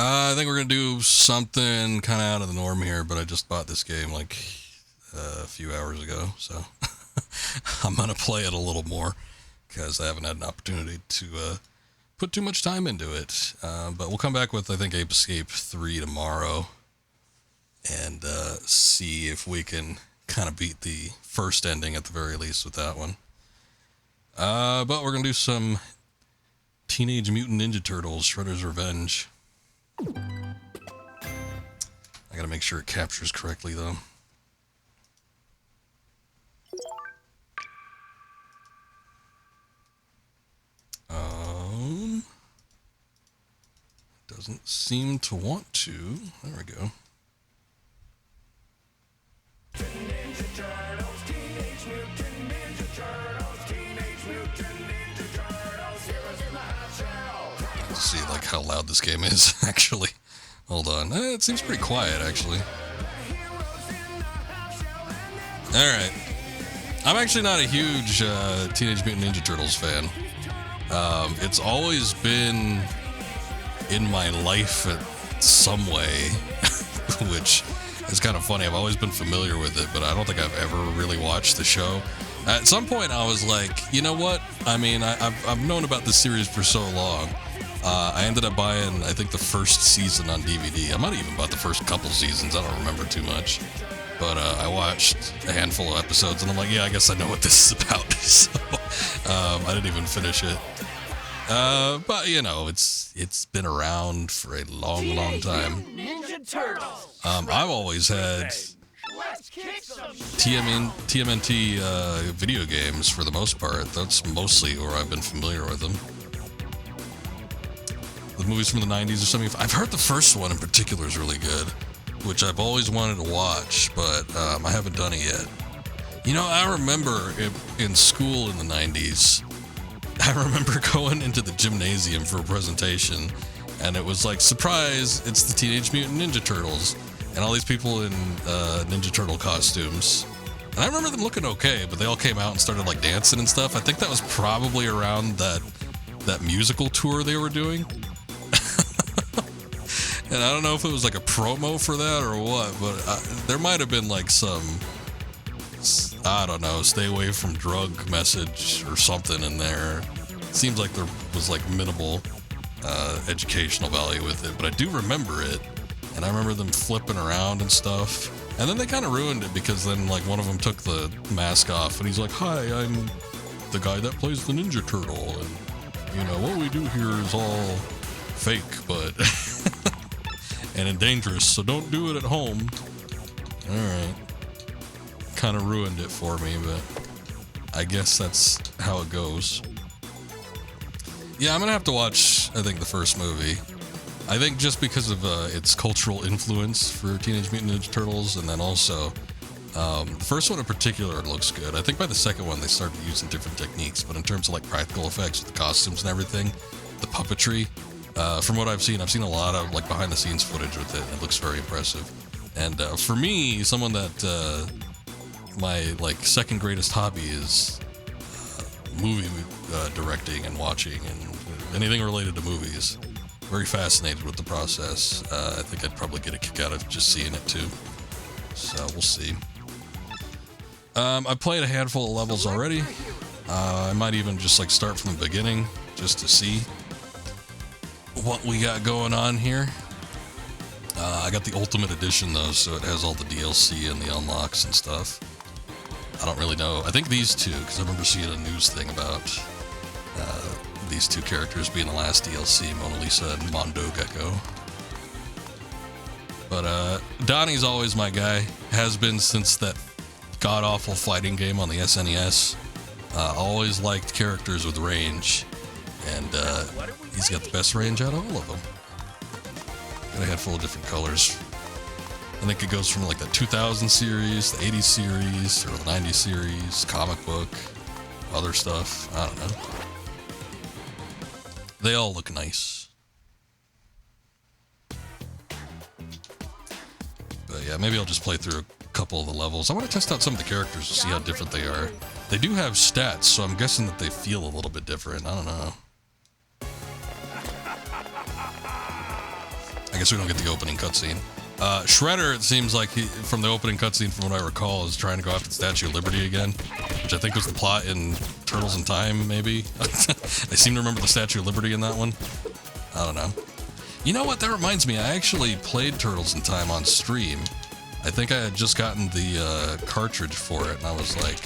I think we're going to do something kind of out of the norm here, but I just bought this game like a few hours ago, so I'm going to play it a little more because I haven't had an opportunity to put too much time into it. But we'll come back with, I think, Ape Escape 3 tomorrow and see if we can kind of beat the first ending at the very least with that one. But we're going to do some Teenage Mutant Ninja Turtles, Shredder's Revenge. I gotta make sure it captures correctly, though. Doesn't seem to want to. There we go. Ninja Turtles, Teenage Mutant Ninja Turtles, Teenage Mutant Ninja Turtles, heroes in the half shell. Let's see, like, how loud this game is, actually. Hold on. It seems pretty quiet, actually. Alright. I'm actually not a huge Teenage Mutant Ninja Turtles fan. It's always been in my life in some way, which is kind of funny. I've always been familiar with it, but I don't think I've ever really watched the show. At some point, I was like, you know what? I mean, I've known about this series for so long. I ended up buying, I think, the first season on DVD. I might have even bought the first couple seasons. I don't remember too much. But I watched a handful of episodes, and I'm like, yeah, I guess I know what this is about. So I didn't even finish it. But, you know, it's been around for a long, long time. Ninja Turtles. I've always had TMNT video games for the most part. That's mostly where I've been familiar with them. The movies from the 90s or something. I've heard the first one in particular is really good, which I've always wanted to watch, but I haven't done it yet. You know, I remember in school in the 90s, I remember going into the gymnasium for a presentation, and it was like, surprise, it's the Teenage Mutant Ninja Turtles, and all these people in Ninja Turtle costumes. And I remember them looking okay, but they all came out and started like dancing and stuff. I think that was probably around that musical tour they were doing. And I don't know if it was like a promo for that or what, but there might have been like some, I don't know, stay away from drug message or something in there. It seems like there was like minimal educational value with it, but I do remember it, and I remember them flipping around and stuff. And then they kind of ruined it because then like one of them took the mask off and he's like, hi, I'm the guy that plays the Ninja Turtle, and you know, what we do here is all fake, but and dangerous, so don't do it at home. Alright. Kind of ruined it for me, but I guess that's how it goes. Yeah, I'm gonna have to watch, I think, the first movie. I think just because of its cultural influence for Teenage Mutant Ninja Turtles, and then also the first one in particular looks good. I think by the second one they started using different techniques, but in terms of like practical effects with the costumes and everything, the puppetry, from what I've seen a lot of like behind the scenes footage with it, and it looks very impressive. And for me, someone that my like second greatest hobby is movie directing and watching and anything related to movies. Very fascinated with the process. I think I'd probably get a kick out of just seeing it too. So we'll see. I've played a handful of levels already. I might even just like start from the beginning just to see what we got going on here. I got the Ultimate Edition though, so it has all the DLC and the unlocks and stuff. I don't really know. I think these two, because I remember seeing a news thing about these two characters being the last DLC, Mona Lisa and Mondo Gecko. But Donnie's always my guy. Has been since that god-awful fighting game on the SNES. Always liked characters with range. And he's got the best range out of all of them. Got a handful of different colors. I think it goes from like the 2000 series, the 80s series, or the 90s series, comic book, other stuff. I don't know. They all look nice. But yeah, maybe I'll just play through a couple of the levels. I want to test out some of the characters to see how different they are. They do have stats, so I'm guessing that they feel a little bit different. I don't know. I guess we don't get the opening cutscene. Shredder, it seems like from the opening cutscene, from what I recall, is trying to go after the Statue of Liberty again, which I think was the plot in Turtles in Time, maybe? I seem to remember the Statue of Liberty in that one. I don't know. You know what? That reminds me, I actually played Turtles in Time on stream. I think I had just gotten the cartridge for it, and I was like,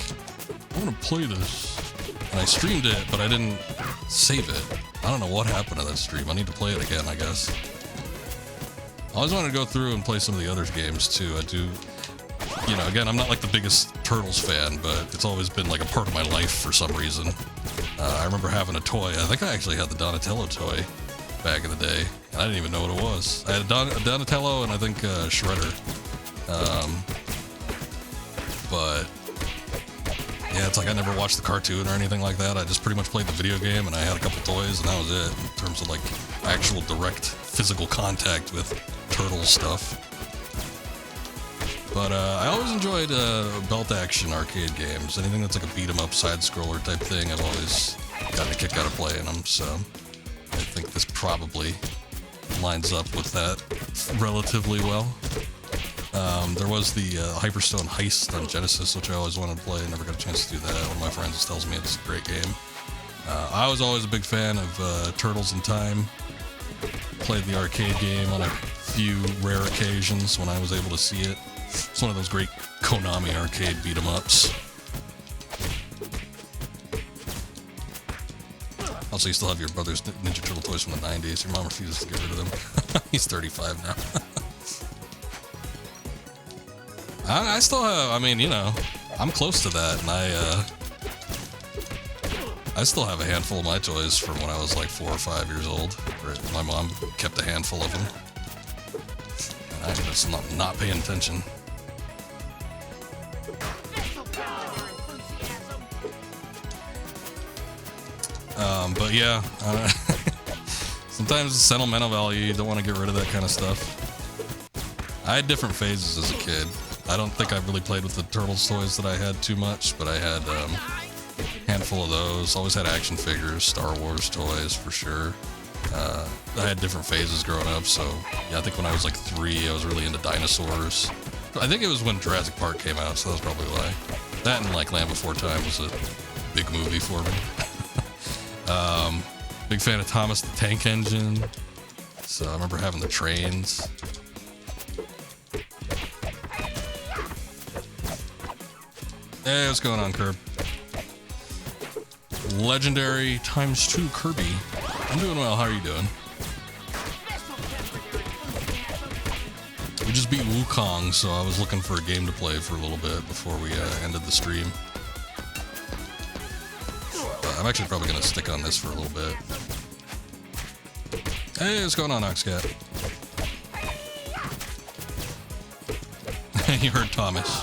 I want to play this. And I streamed it, but I didn't save it. I don't know what happened to that stream. I need to play it again, I guess. I always wanted to go through and play some of the other games too. I do, you know, again, I'm not like the biggest Turtles fan, but it's always been like a part of my life for some reason. I remember having a toy. I think I actually had the Donatello toy back in the day, and I didn't even know what it was. I had a Donatello and I think Shredder. But yeah, it's like I never watched the cartoon or anything like that. I just pretty much played the video game, and I had a couple toys, and that was it in terms of like actual direct physical contact with Turtles stuff. But I always enjoyed belt action arcade games. Anything that's like a beat 'em up side scroller type thing, I've always gotten a kick out of playing them. So I think this probably lines up with that relatively well. There was the Hyperstone Heist on Genesis, which I always wanted to play. Never got a chance to do that. One of my friends tells me it's a great game. I was always a big fan of Turtles in Time. Played the arcade game on a few rare occasions when I was able to see it. It's one of those great Konami arcade beat-em-ups. Also, you still have your brother's Ninja Turtle toys from the 90s. Your mom refuses to get rid of them. He's 35 now. I still have, I mean, you know, I'm close to that, and I still have a handful of my toys from when I was like 4 or 5 years old. My mom kept a handful of them, and I'm just not paying attention. But yeah, sometimes the sentimental value, you don't want to get rid of that kind of stuff. I had different phases as a kid. I don't think I really played with the Turtles toys that I had too much, but I had a handful of those. Always had action figures, Star Wars toys for sure. I had different phases growing up, so yeah, I think when I was like 3, I was really into dinosaurs. I think it was when Jurassic Park came out, so that's probably why. That and like Land Before Time was a big movie for me. Big fan of Thomas the Tank Engine, so I remember having the trains. Hey, what's going on, Curb? Legendary ×2 Kirby. I'm doing well, how are you doing? We just beat Wukong, so I was looking for a game to play for a little bit before we ended the stream. But I'm actually probably going to stick on this for a little bit. Hey, what's going on, Oxcat? You heard Thomas.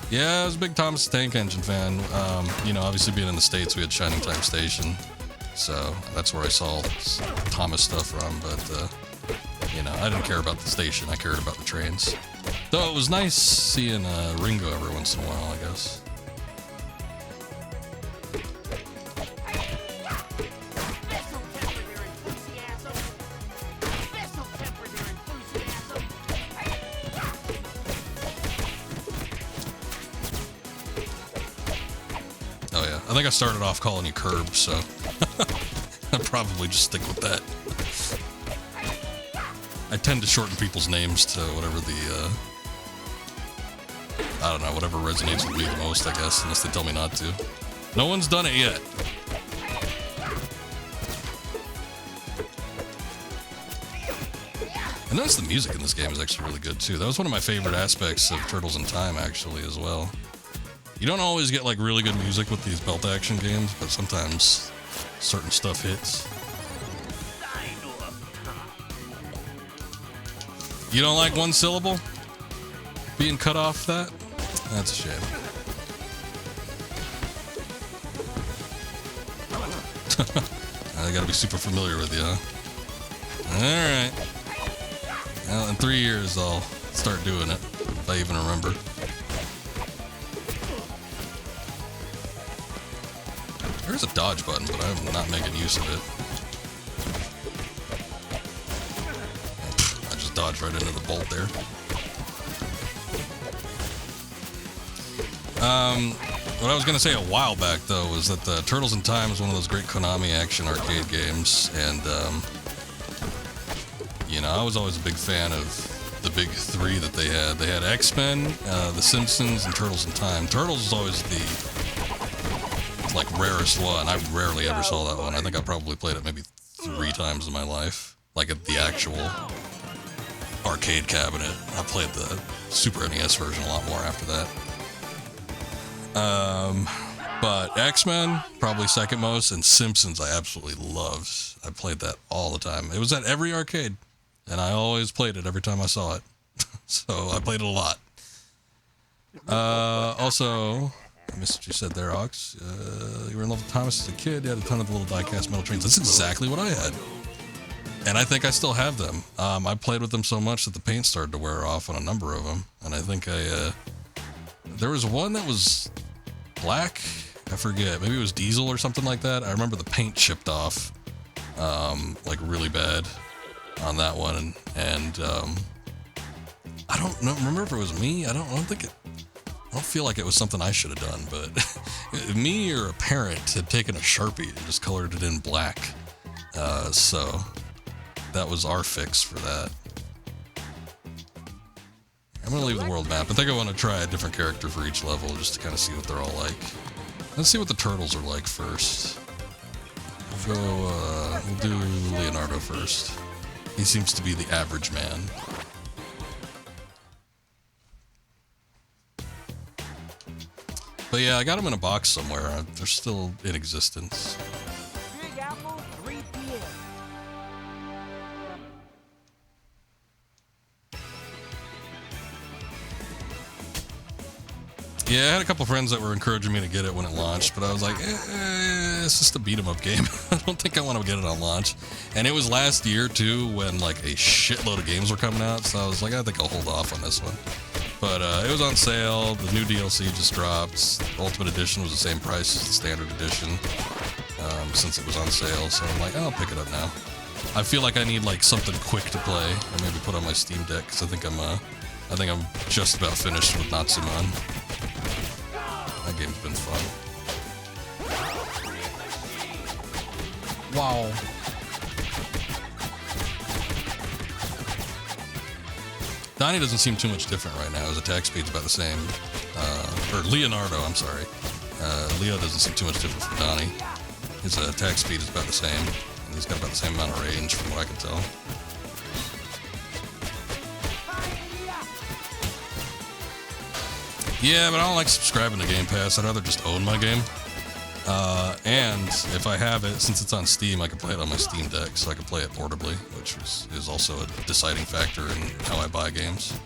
Yeah, I was a big Thomas the Tank Engine fan. You know, obviously being in the States, we had Shining Time Station. So that's where I saw Thomas stuff from, but, you know, I didn't care about the station. I cared about the trains. Though it was nice seeing Ringo every once in a while, I guess. I think I started off calling you Curb, so I'll probably just stick with that. I tend to shorten people's names to whatever the, I don't know, whatever resonates with me the most, I guess, unless they tell me not to. No one's done it yet. I noticed the music in this game is actually really good, too. That was one of my favorite aspects of Turtles in Time, actually, as well. You don't always get like really good music with these belt action games, but sometimes certain stuff hits. You don't like one syllable being cut off that? That's a shame. I gotta be super familiar with you, huh? Alright. Well, in 3 years I'll start doing it, if I even remember. There's a dodge button, but I'm not making use of it. dodge right into the bolt there. What I was going to say a while back, though, was that the Turtles in Time is one of those great Konami action arcade games, and, you know, I was always a big fan of the big three that they had. They had X-Men, The Simpsons, and Turtles in Time. Turtles is always the, like, rarest one. I rarely ever saw that one. I think I probably played it maybe 3 times in my life, like at the actual arcade cabinet. I played the Super NES version a lot more after that. But X-Men, probably second most, and Simpsons I absolutely loved. I played that all the time. It was at every arcade, and I always played it every time I saw it. So I played it a lot. Also, I missed what you said there, Ox. You were in love with Thomas as a kid. You had a ton of the little die-cast metal trains. That's exactly what I had. And I think I still have them. I played with them so much that the paint started to wear off on a number of them. And I think there was one that was black. I forget. Maybe it was diesel or something like that. I remember the paint chipped off, like really bad on that one. And I don't know. Remember if it was me? I don't feel like it was something I should have done, but me or a parent had taken a Sharpie and just colored it in black. So that was our fix for that. I'm going to leave the world map. I think I want to try a different character for each level just to kind of see what they're all like. Let's see what the turtles are like first. We'll do Leonardo first. He seems to be the average man. But yeah, I got them in a box somewhere. They're still in existence. Yeah, I had a couple friends that were encouraging me to get it when it launched, but I was like, it's just a beat-em-up game. I don't think I want to get it on launch. And it was last year, too, when, like, a shitload of games were coming out, so I was like, I think I'll hold off on this one. But it was on sale. The new DLC just dropped. The Ultimate Edition was the same price as the Standard Edition, since it was on sale, so I'm like, I'll pick it up now. I feel like I need, like, something quick to play, or maybe put on my Steam Deck, because I think I'm just about finished with Natsuman. That game's been fun. Wow. Donnie doesn't seem too much different right now. His attack speed's about the same. Or Leonardo, I'm sorry. Leo doesn't seem too much different from Donnie. His attack speed is about the same. And he's got about the same amount of range from what I can tell. Yeah, but I don't like subscribing to Game Pass. I'd rather just own my game. And if I have it, since it's on Steam, I can play it on my Steam Deck, so I can play it portably, which is also a deciding factor in how I buy games.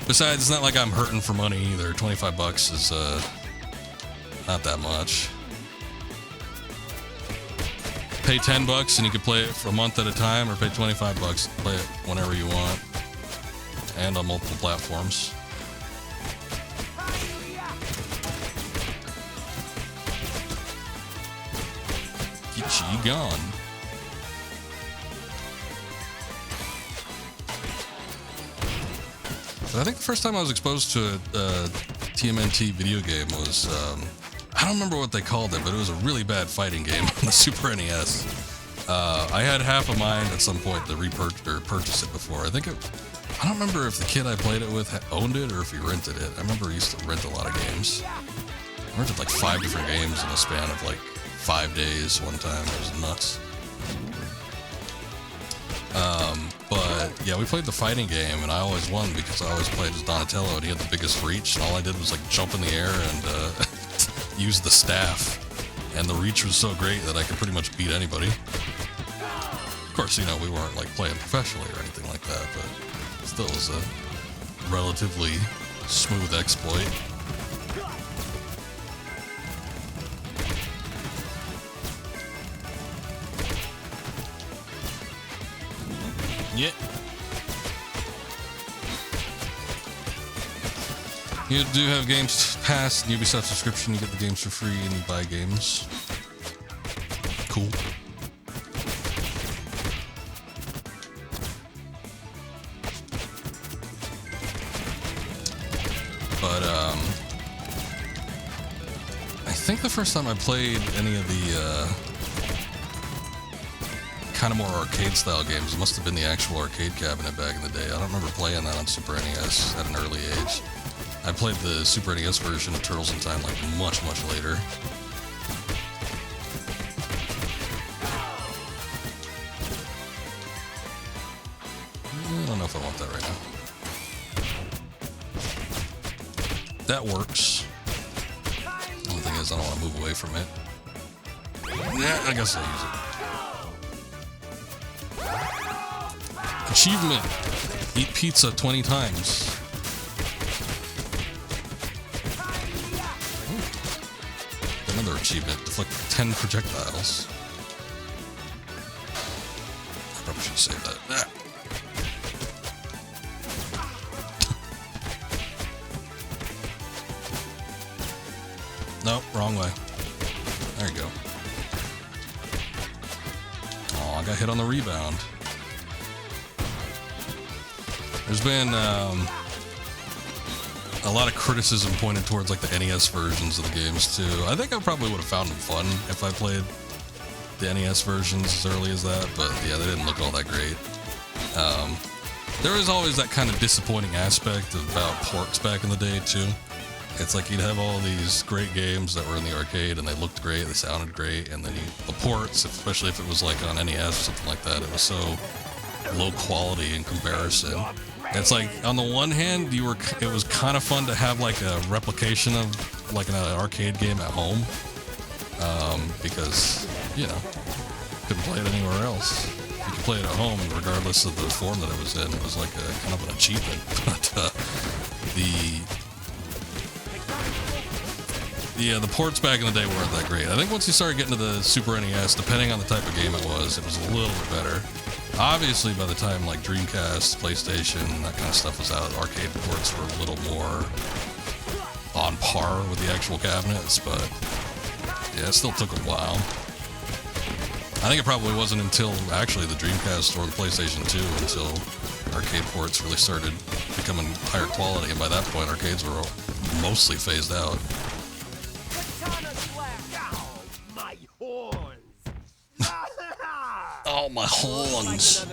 Besides, it's not like I'm hurting for money either. $25 is not that much. Pay $10 and you can play it for a month at a time, or pay $25 and play it whenever you want, and on multiple platforms. Get gone. But I think the first time I was exposed to a TMNT video game was, I don't remember what they called it, but it was a really bad fighting game on the Super NES. I had half a mind at some point to purchase it before. I don't remember if the kid I played it with owned it or if he rented it. I remember he used to rent a lot of games. I rented like 5 different games in a span of like 5 days one time. It was nuts. But yeah, we played the fighting game, and I always won because I always played as Donatello, and he had the biggest reach, and all I did was like jump in the air and use the staff, and the reach was so great that I could pretty much beat anybody. Of course, you know, we weren't like playing professionally or anything like that, but still was a relatively smooth exploit. Yeah. You do have Games Pass and Ubisoft subscription. You get the games for free and you buy games. Cool. But I think the first time I played any of the kind of more arcade style games, it must have been the actual arcade cabinet back in the day. I don't remember playing that on Super NES at an early age. I played the Super NES version of Turtles in Time like much later. I don't know if I want that right now. That works. The only thing is I don't want to move away from it. Yeah, I guess I'll use it. Achievement. Eat pizza 20 times. Ooh. Another achievement. Deflect 10 projectiles. I probably should save that. Ah. Nope, wrong way. There you go. Oh, I got hit on the rebound. There's been a lot of criticism pointed towards like the NES versions of the games too. I think I probably would have found them fun if I played the NES versions as early as that, but yeah, they didn't look all that great. There was always that kind of disappointing aspect about ports back in the day too. It's like you'd have all these great games that were in the arcade and they looked great, they sounded great, and then the ports, especially if it was like on NES or something like that, it was so low quality in comparison. It's like on the one hand, it was kind of fun to have like a replication of like an arcade game at home, because you know couldn't play it anywhere else. You could play it at home regardless of the form that it was in. It was like a kind of an achievement. But the ports back in the day weren't that great. I think once you started getting to the Super NES, depending on the type of game it was a little bit better. Obviously, by the time like Dreamcast, PlayStation, that kind of stuff was out, arcade ports were a little more on par with the actual cabinets, but yeah, it still took a while. I think it probably wasn't until actually the Dreamcast or the PlayStation 2 until arcade ports really started becoming higher quality, and by that point, arcades were mostly phased out. Oh, my horns.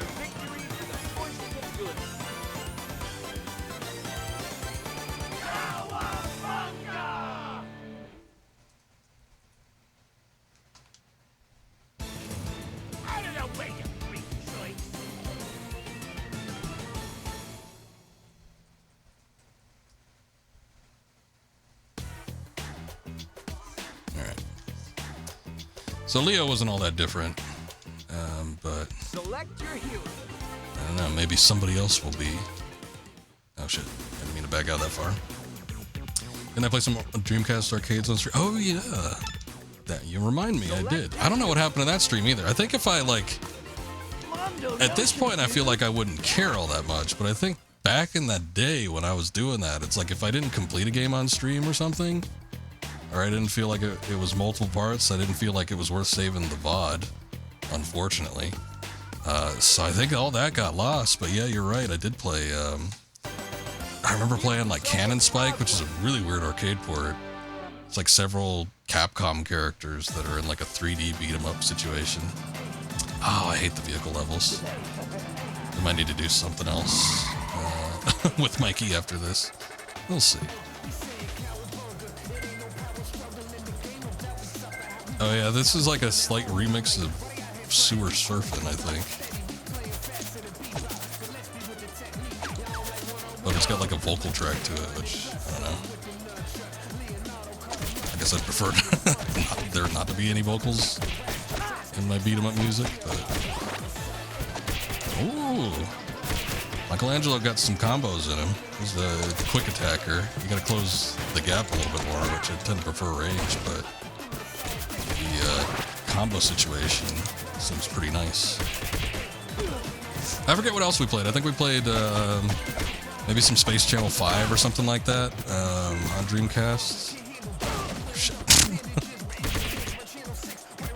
Alright. So Leo wasn't all that different. But I don't know, maybe somebody else will be. Oh shit, I didn't mean to back out that far. Didn't I play some Dreamcast arcades on stream? Oh yeah, that you remind me, I did. I don't know what happened to that stream either. I think if I like, at this point I feel like I wouldn't care all that much, but I think back in that day when I was doing that, it's like if I didn't complete a game on stream or something, or I didn't feel like it was multiple parts, I didn't feel like it was worth saving the VOD. Unfortunately. So I think all that got lost, but yeah, you're right, I did play, I remember playing like Cannon Spike, which is a really weird arcade port. It's like several Capcom characters that are in like a 3D beat-em-up situation. Oh, I hate the vehicle levels. We might need to do something else with Mikey after this. We'll see. Oh yeah, this is like a slight remix of Sewer Surfing, I think. But it's got like a vocal track to it, which, I don't know. I guess I'd prefer there not to be any vocals in my beat-em-up music, but... Ooh! Michelangelo got some combos in him. He's the quick attacker. You gotta close the gap a little bit more, which I tend to prefer range, but... The combo situation seems pretty nice. I forget what else we played. I think we played maybe some Space Channel 5 or something like that on Dreamcast. Oh, shit.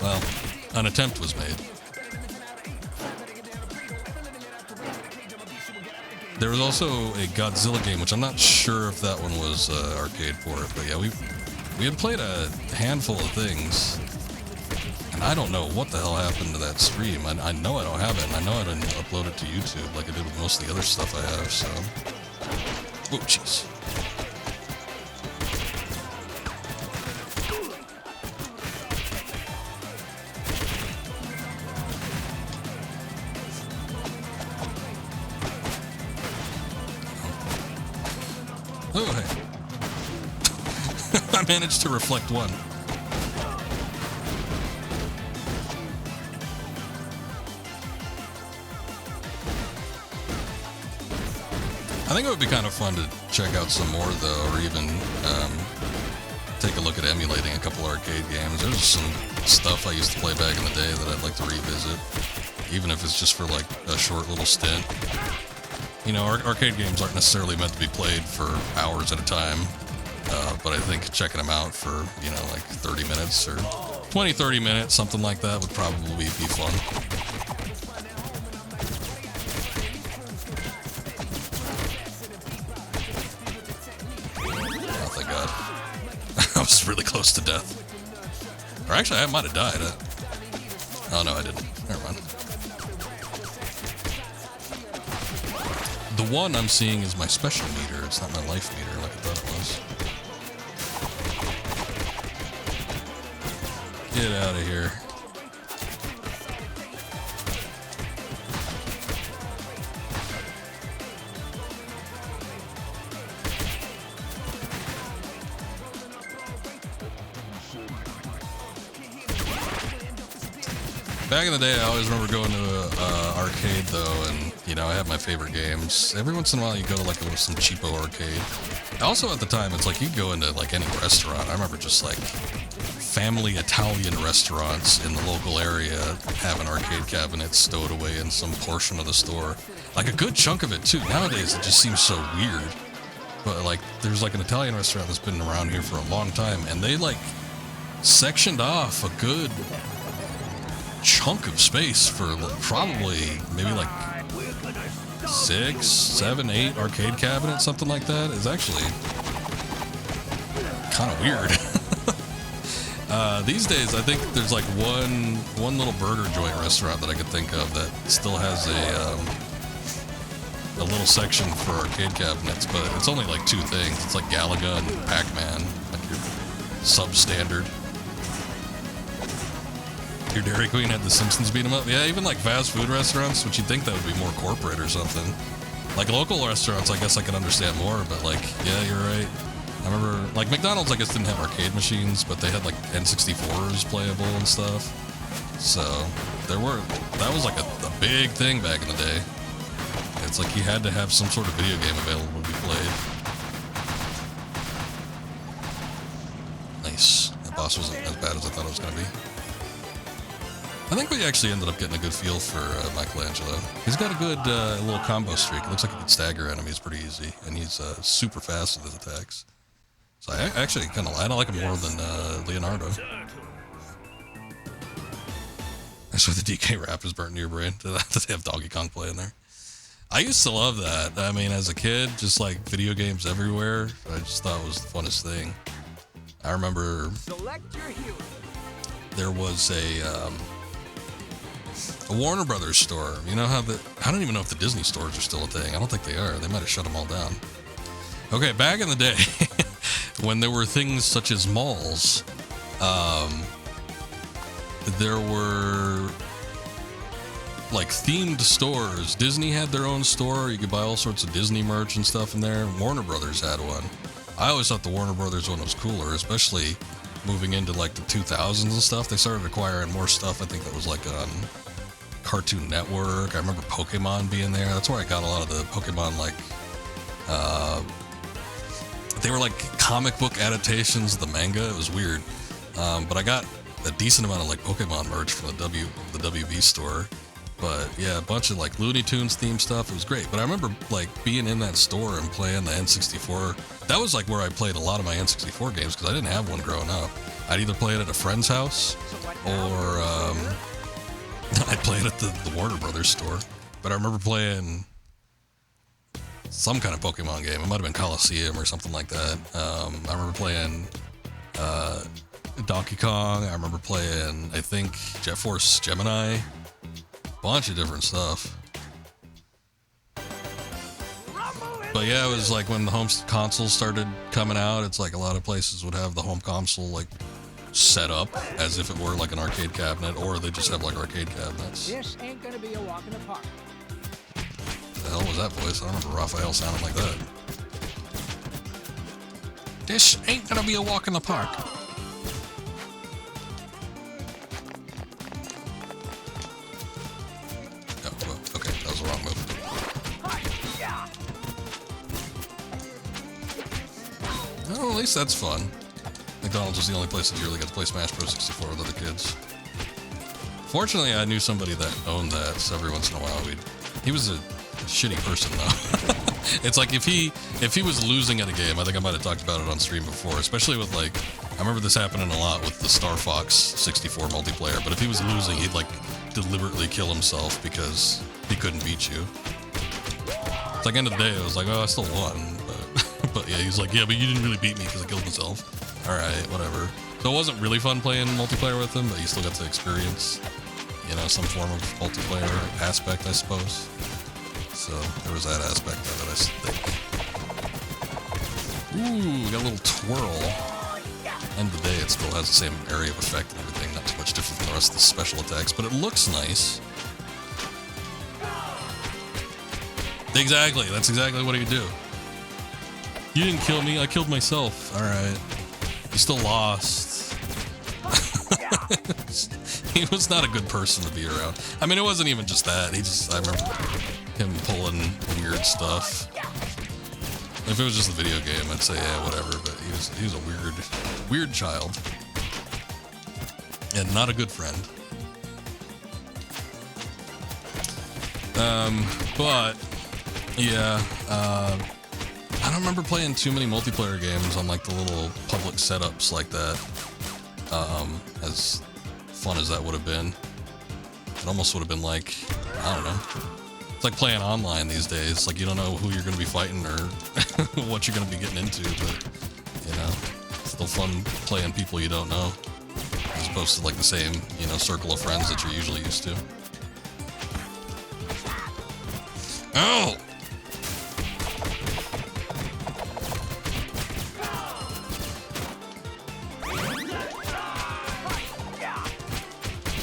Well, an attempt was made. There was also a Godzilla game, which I'm not sure if that one was arcade for it, but yeah, we had played a handful of things, and I don't know what the hell happened to that stream. I know I don't have it, and I know I didn't upload it to YouTube like I did with most of the other stuff I have, so... Oh, jeez. Oh, hey. I managed to reflect one. I think it would be kind of fun to check out some more, though, or even take a look at emulating a couple arcade games. There's some stuff I used to play back in the day that I'd like to revisit, even if it's just for, like, a short little stint. You know, arcade games aren't necessarily meant to be played for hours at a time, but I think checking them out for, you know, like 30 minutes or 20, 30 minutes, something like that would probably be fun. Oh, thank God. I was really close to death. Or actually, I might have died. Oh, no, I didn't. Never mind. The one I'm seeing is my special meter. It's not my life meter like I thought it was. Get out of here. Back in the day, I always remember going to a arcade, though, and, you know, I had my favorite games. Every once in a while, you go to, like, some cheapo arcade. Also, at the time, it's like, you go into, like, any restaurant. I remember just, like, family Italian restaurants in the local area have an arcade cabinet stowed away in some portion of the store. Like, a good chunk of it, too. Nowadays, it just seems so weird. But, like, there's, like, an Italian restaurant that's been around here for a long time, and they, like, sectioned off a good chunk of space for probably maybe like 6, 7, 8 arcade cabinets, something like that. Is actually kind of weird. These days, I think there's like one little burger joint restaurant that I could think of that still has a little section for arcade cabinets, but it's only like 2 things. It's like Galaga and Pac-Man, like your substandard. Your Dairy Queen had the Simpsons beat 'em up. Yeah, even like fast food restaurants, which you'd think that would be more corporate or something. Like local restaurants, I guess I can understand more, but like, yeah, you're right. I remember, like McDonald's, I guess didn't have arcade machines, but they had like N64s playable and stuff. So that was like a big thing back in the day. It's like you had to have some sort of video game available to be played. Nice. That boss wasn't as bad as I thought it was going to be. I think we actually ended up getting a good feel for Michelangelo. He's got a good little combo streak. It looks like he can stagger enemies pretty easy, and he's super fast with his attacks. So I actually kind of like him more than Leonardo. That's why the DK rap is burnt into your brain. Did they have Donkey Kong play in there? I used to love that. I mean, as a kid, just like video games everywhere. I just thought it was the funnest thing. I remember there was a Warner Brothers store. You know how I don't even know if the Disney stores are still a thing. I don't think they are. They might have shut them all down. Okay, back in the day, when there were things such as malls, there were like themed stores. Disney had their own store. You could buy all sorts of Disney merch and stuff in there. Warner Brothers had one. I always thought the Warner Brothers one was cooler, especially moving into like the 2000s and stuff. They started acquiring more stuff. I think that was like on Cartoon Network. I remember Pokemon being there. That's where I got a lot of the Pokemon, like, they were like comic book adaptations of the manga. It was weird. But I got a decent amount of like Pokemon merch from the WB store. But yeah, a bunch of like Looney Tunes themed stuff. It was great. But I remember like being in that store and playing the N64. That was like where I played a lot of my N64 games because I didn't have one growing up. I'd either play it at a friend's house or I'd play it at the Warner Brothers store. But I remember playing some kind of Pokemon game. It might have been Coliseum or something like that. I remember playing Donkey Kong. I remember playing, I think, Jet Force Gemini. Bunch of different stuff. But yeah, it was like when the home console started coming out, it's like a lot of places would have the home console like set up as if it were like an arcade cabinet, or they just have like arcade cabinets. This ain't gonna be a walk in the park. The hell was that voice? I don't remember Raphael sounding like that. This ain't gonna be a walk in the park. Oh, well, okay, that was the wrong move. Oh, at least that's fun. McDonald's is the only place that you really get to play Smash Bros. 64 with other kids. Fortunately, I knew somebody that owned that, so every once in a while he was a shitty person though. It's like if he was losing at a game, I think I might have talked about it on stream before, especially with like, I remember this happening a lot with the Star Fox 64 multiplayer, but if he was losing, he'd like deliberately kill himself because he couldn't beat you. It's like end of the day, it was like, oh, I still won, but yeah, he's like, yeah, but you didn't really beat me because I killed myself. Alright, whatever. So it wasn't really fun playing multiplayer with him, but you still got to experience, you know, some form of multiplayer aspect, I suppose. So there was that aspect of it, I think. Ooh, we got a little twirl. End of the day, it still has the same area of effect and everything, not too much different from the rest of the special attacks, but it looks nice. Exactly, that's exactly what he would do. You didn't kill me, I killed myself. Alright. You still lost. He was not a good person to be around. I mean, it wasn't even just that. I remember him pulling weird stuff. If it was just a video game, I'd say, yeah, whatever, but he was a weird child. And not a good friend. But, yeah, I don't remember playing too many multiplayer games on like the little public setups like that. As fun as that would have been. It almost would have been like, I don't know. It's like playing online these days. Like you don't know who you're going to be fighting or what you're going to be getting into, but you know, it's still fun playing people you don't know. As opposed to like the same, you know, circle of friends that you're usually used to. Oh!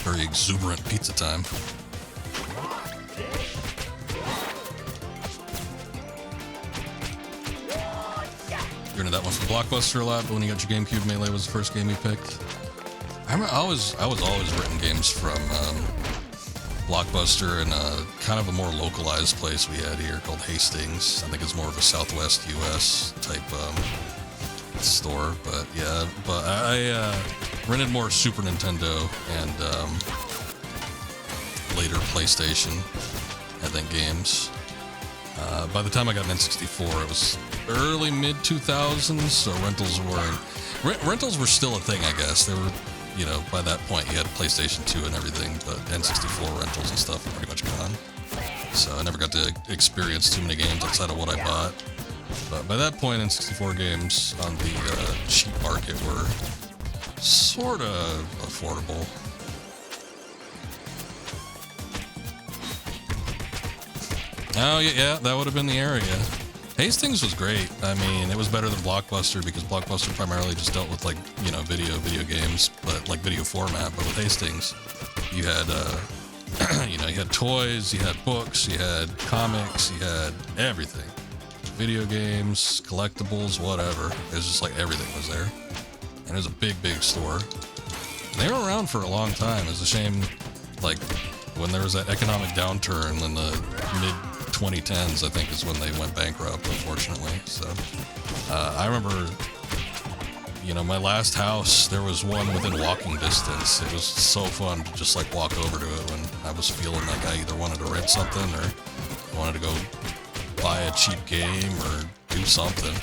Very exuberant pizza time. You're into that one from Blockbuster a lot, but when you got your GameCube, Melee was the first game you picked. I was always renting games from Blockbuster and kind of a more localized place we had here called Hastings. I think it's more of a Southwest US type store, but yeah, but I rented more Super Nintendo and later PlayStation, I think, games. By the time I got an N64, it was early mid-2000s, so rentals were still a thing, I guess. They were, you know, by that point you had PlayStation 2 and everything, but N64 rentals and stuff were pretty much gone. So I never got to experience too many games outside of what I bought. But by that point, N64 games on the cheap market were sort of affordable. Oh, yeah, that would have been the area. Hastings was great. I mean, it was better than Blockbuster because Blockbuster primarily just dealt with, like, you know, video games, but like video format. But with Hastings, you had, you know, you had toys, you had books, you had comics, you had everything. Video games, collectibles, whatever. It was just like everything was there. And it was a big store. And they were around for a long time. It's a shame, like, when there was that economic downturn in the mid-2010s, I think is when they went bankrupt, unfortunately. So, I remember, you know, my last house, there was one within walking distance. It was so fun to just, like, walk over to it when I was feeling like I either wanted to rent something or wanted to go buy a cheap game or do something.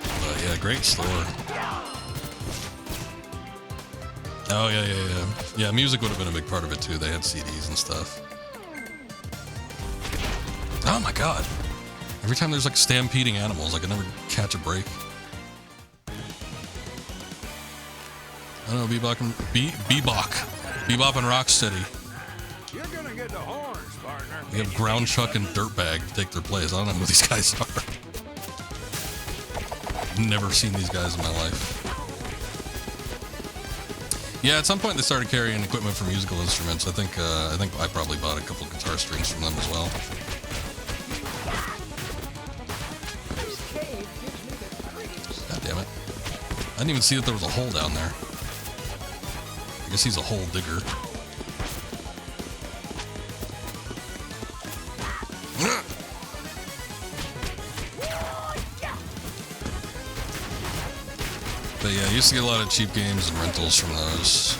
But yeah, great store. Oh yeah. Yeah, music would have been a big part of it too. They had CDs and stuff. Oh my god. Every time there's like stampeding animals, I can never catch a break. I don't know, Bebop and Rocksteady. You're gonna get the horns, partner. We have Ground Chuck and Dirtbag to take their place. I don't know who these guys are. Never seen these guys in my life. Yeah, at some point they started carrying equipment for musical instruments. I think I probably bought a couple guitar strings from them as well. God damn it. I didn't even see that there was a hole down there. I guess he's a hole digger. But yeah, I used to get a lot of cheap games and rentals from those.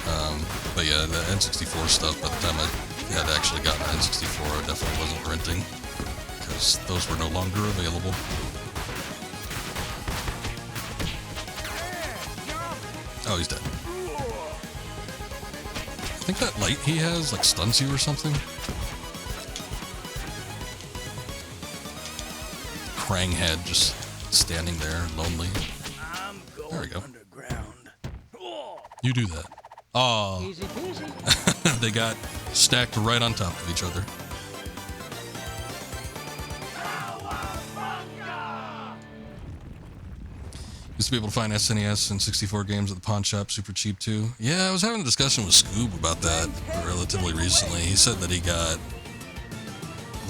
But yeah, the N64 stuff, by the time I had actually gotten an N64, I definitely wasn't renting, because those were no longer available. Oh, he's dead. I think that light he has, like, stuns you or something. Krang head just standing there, lonely. There we go. You do that. Oh, Easy peasy. they got stacked right on top of each other. Used to be able to find SNES and 64 games at the pawn shop super cheap too. Yeah, I was having a discussion with Scoob about that relatively recently. He said that he got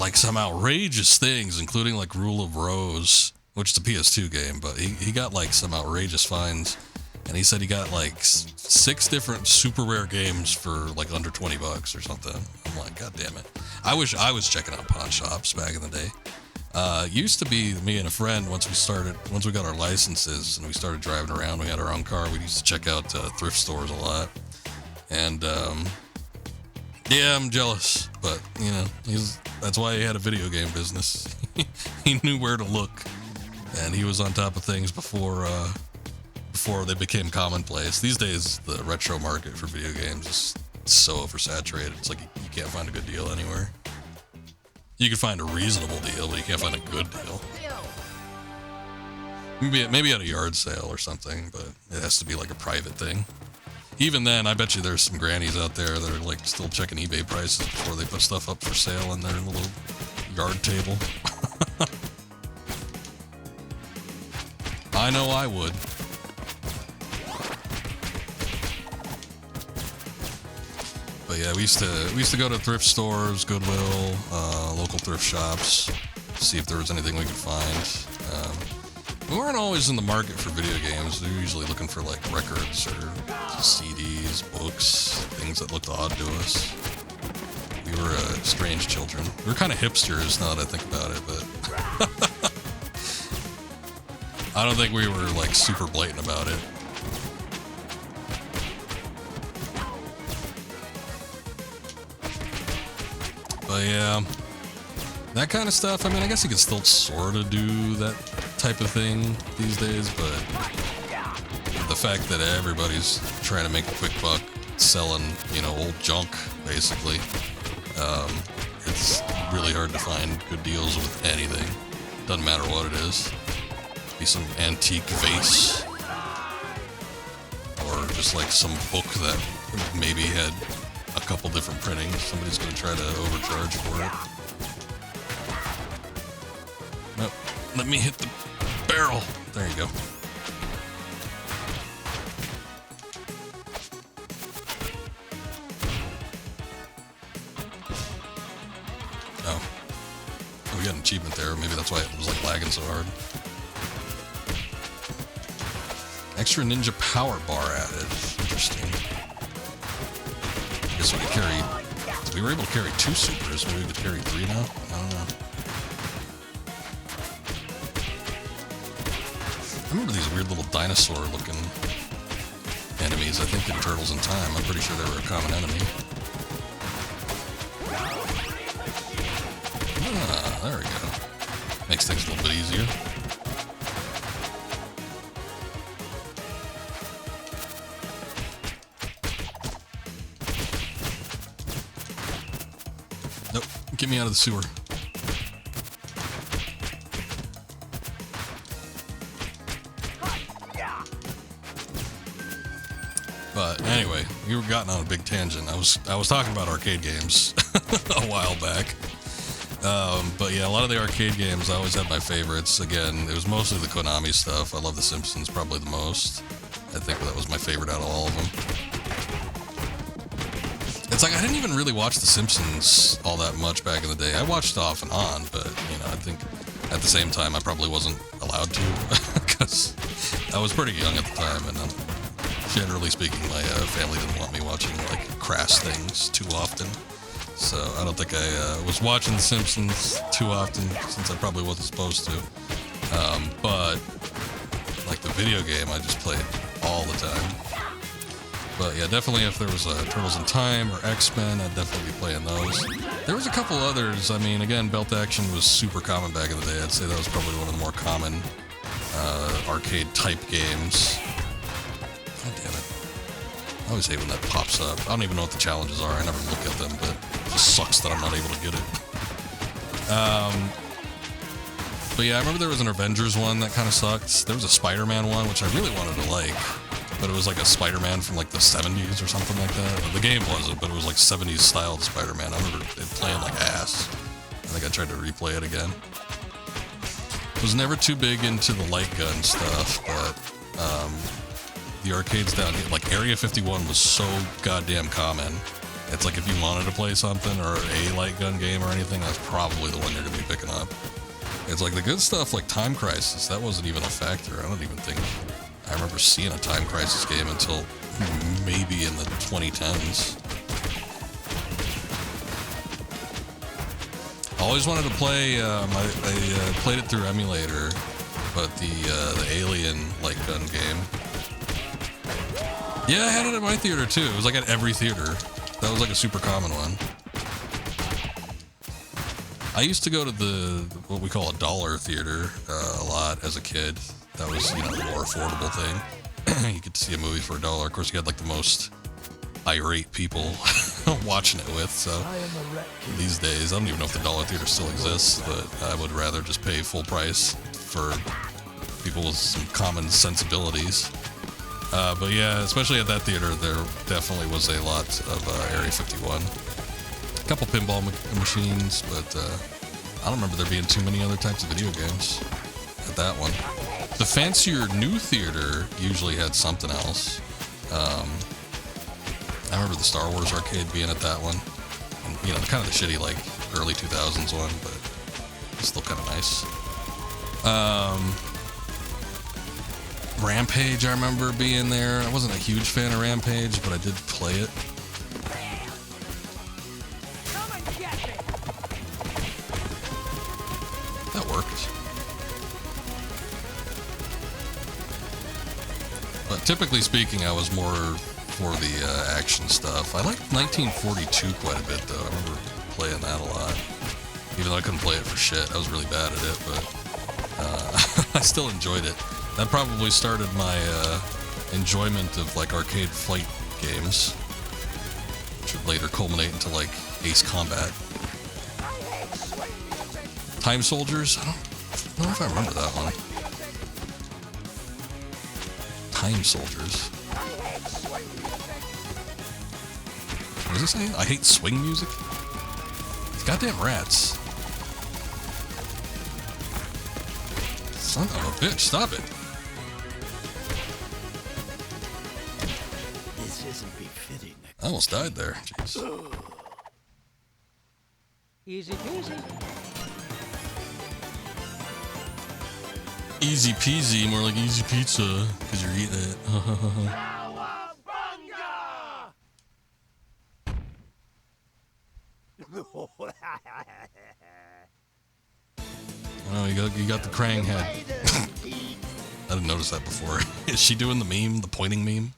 like some outrageous things, including like Rule of Rose, which is a PS2 game, but he got like some outrageous finds. And he said he got like 6 different super rare games for like under $20 or something. I'm like, God damn it. I wish I was checking out pawn shops back in the day. Used to be me and a friend, once we got our licenses and we started driving around, we had our own car, we used to check out thrift stores a lot. And yeah, I'm jealous, but you know, that's why he had a video game business. He knew where to look, and he was on top of things before they became commonplace. These days, the retro market for video games is so oversaturated. It's like you can't find a good deal anywhere. You can find a reasonable deal, but you can't find a good deal. Maybe at a yard sale or something, but it has to be like a private thing. Even then, I bet you there's some grannies out there that are like still checking eBay prices before they put stuff up for sale on their little yard table. I know I would. But yeah, we used to go to thrift stores, Goodwill, local thrift shops, see if there was anything we could find. We weren't always in the market for video games. We were usually looking for like records or CDs, books, things that looked odd to us. We were strange children. We were kind of hipsters now that I think about it, but I don't think we were like super blatant about it. But yeah, that kind of stuff, I mean, I guess you could still sort of do that type of thing these days, but the fact that everybody's trying to make a quick buck selling, you know, old junk, basically, it's really hard to find good deals with anything. Doesn't matter what it is. Be some antique vase, or just like some book that maybe had a couple different printings. Somebody's going to try to overcharge for it. Nope. Let me hit the barrel. There you go. Oh. We got an achievement there. Maybe that's why it was like lagging so hard. Extra ninja power bar added. Interesting. I guess we could carry... We were able to carry 2 supers. Maybe we could carry 3 now? I don't know. I remember these weird little dinosaur-looking enemies, I think in Turtles in Time. I'm pretty sure they were a common enemy. Ah, there we go. Makes things a little bit easier. Nope, get me out of the sewer. But anyway, we were gotten on a big tangent. I was talking about arcade games a while back. But yeah, a lot of the arcade games, I always had my favorites. Again, it was mostly the Konami stuff. I love The Simpsons probably the most. I think that was my favorite out of all of them. It's like I didn't even really watch The Simpsons all that much back in the day. I watched off and on, but you know, I think at the same time I probably wasn't allowed to because I was pretty young at the time, and generally speaking, my family didn't want me watching like crass things too often. So I don't think I was watching The Simpsons too often, since I probably wasn't supposed to. But like the video game, I just played all the time. But yeah, definitely if there was Turtles in Time or X-Men, I'd definitely be playing those. There was a couple others. I mean, again, Belt Action was super common back in the day. I'd say that was probably one of the more common arcade type games. God damn it. I always hate when that pops up. I don't even know what the challenges are. I never look at them, but it just sucks that I'm not able to get it. But yeah, I remember there was an Avengers one that kind of sucked. There was a Spider-Man one, which I really wanted to like, but it was like a Spider-Man from like the 70s or something like that. The game wasn't, but it was like 70s styled Spider-Man. I remember it playing like ass. I think I tried to replay it again. Was never too big into the light gun stuff, but the arcades down here, like Area 51 was so goddamn common. It's like if you wanted to play something or a light gun game or anything, that's probably the one you're going to be picking up. It's like the good stuff like Time Crisis, that wasn't even a factor. I don't even think I remember seeing a Time Crisis game until maybe in the 2010s. I always wanted to play, I played it through emulator, but the Alien light gun game. Yeah, I had it at my theater too. It was like at every theater. That was like a super common one. I used to go to what we call a dollar theater a lot as a kid. That was, you know, the more affordable thing. You could see a movie for $1. Of course, you had like the most irate people watching it with. So these days, I don't even know if the dollar theater still exists, but I would rather just pay full price for people with some common sensibilities. But yeah, especially at that theater, there definitely was a lot of Area 51. A couple pinball machines, but I don't remember there being too many other types of video games at that one. The fancier new theater usually had something else. I remember the Star Wars arcade being at that one. And, you know, kind of the shitty, like, early 2000s one, but it's still kind of nice. Rampage, I remember being there. I wasn't a huge fan of Rampage, but I did play it. That worked. But typically speaking, I was more for the action stuff. I liked 1942 quite a bit, though. I remember playing that a lot. Even though I couldn't play it for shit. I was really bad at it, but I still enjoyed it. That probably started my enjoyment of like arcade flight games, which would later culminate into like Ace Combat. Time Soldiers? I don't know if I remember that one. Time Soldiers. What does it say? I hate swing music? These goddamn rats. Son of a bitch, stop it. This isn't befitting. I almost died there. Jeez. Easy peasy. Easy peasy, more like easy pizza, because you're eating it. Oh, you got the Krang head. I didn't notice that before. Is she doing the meme, the pointing meme?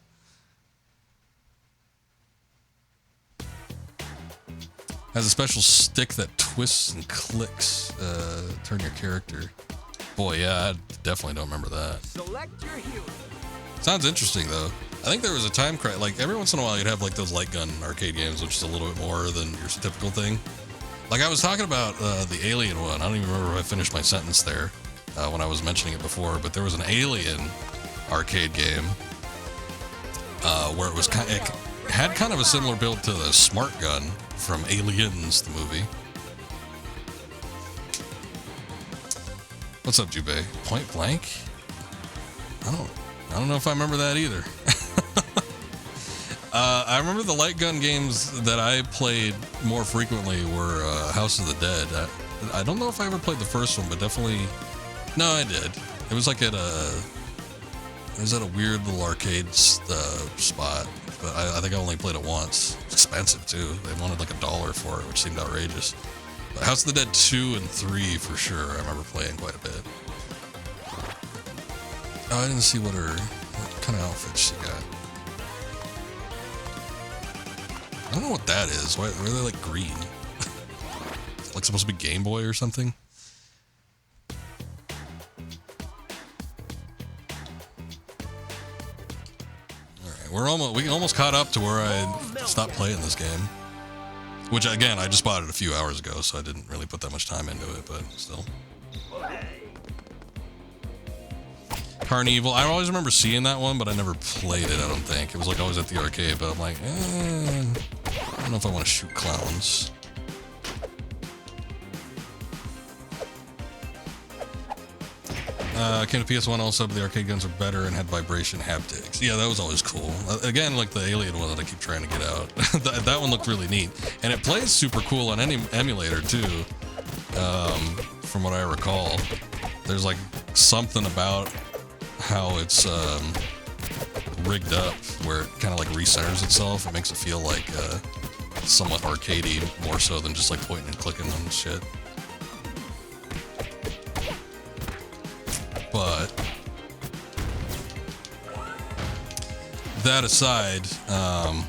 Has a special stick that twists and clicks, turn your character. Boy, yeah, I definitely don't remember that. Select your hero. Sounds interesting, though. I think there was a time crash, like every once in a while you'd have like those light gun arcade games, which is a little bit more than your typical thing. Like I was talking about the Alien one. I don't even remember if I finished my sentence there when I was mentioning it before, but there was an Alien arcade game. where it was it had kind of a similar build to the Smart Gun from Aliens, the movie. What's up, Jubei? Point Blank? I don't know if I remember that either. I remember the light gun games that I played more frequently were House of the Dead. I don't know if I ever played the first one, but definitely... No, I did. It was like at a... It was at a weird little arcade spot, but I think I only played it once. It's expensive, too. They wanted like $1 for it, which seemed outrageous. But House of the Dead 2 and 3, for sure, I remember playing quite a bit. Oh, I didn't see what kind of outfit she got. I don't know what that is. Why are they like green? Like supposed to be Game Boy or something? Alright, we almost caught up to where I stopped playing this game. Which again, I just bought it a few hours ago, so I didn't really put that much time into it, but still. Carnival. I always remember seeing that one, but I never played it, I don't think. It was like always at the arcade, but I'm like, I don't know if I want to shoot clowns. Came to PS1 also, but the arcade guns were better and had vibration haptics. Yeah, that was always cool. Again, like the Alien one that I keep trying to get out. that one looked really neat. And it plays super cool on any emulator, too. From what I recall. There's like something about how it's rigged up where it kind of like recenters itself. It makes it feel like somewhat arcadey, more so than just like pointing and clicking on shit. But that aside, I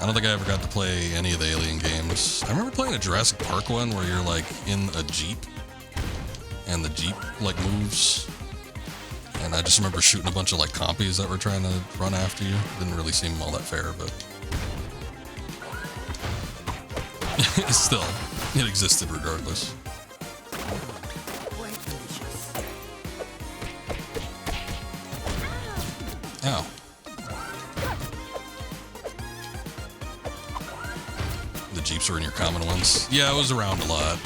don't think I ever got to play any of the Alien games. I remember playing a Jurassic Park one where you're like in a Jeep and the Jeep like moves. And I just remember shooting a bunch of like compies that were trying to run after you. Didn't really seem all that fair, but still, it existed regardless. Ow. The Jeeps were in your common ones. Yeah, it was around a lot.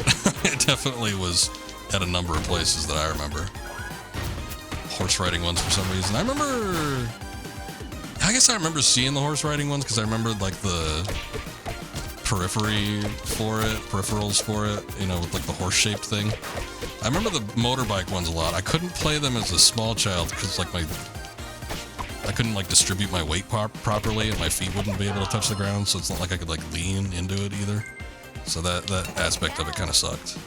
It definitely was at a number of places that I remember. Horse riding ones for some reason. I guess I remember seeing the horse riding ones because I remember like the peripherals for it, you know, with like the horse shaped thing. I remember the motorbike ones a lot. I couldn't play them as a small child because like I couldn't like distribute my weight properly and my feet wouldn't be able to touch the ground, so it's not like I could like lean into it either. So that aspect of it kind of sucked.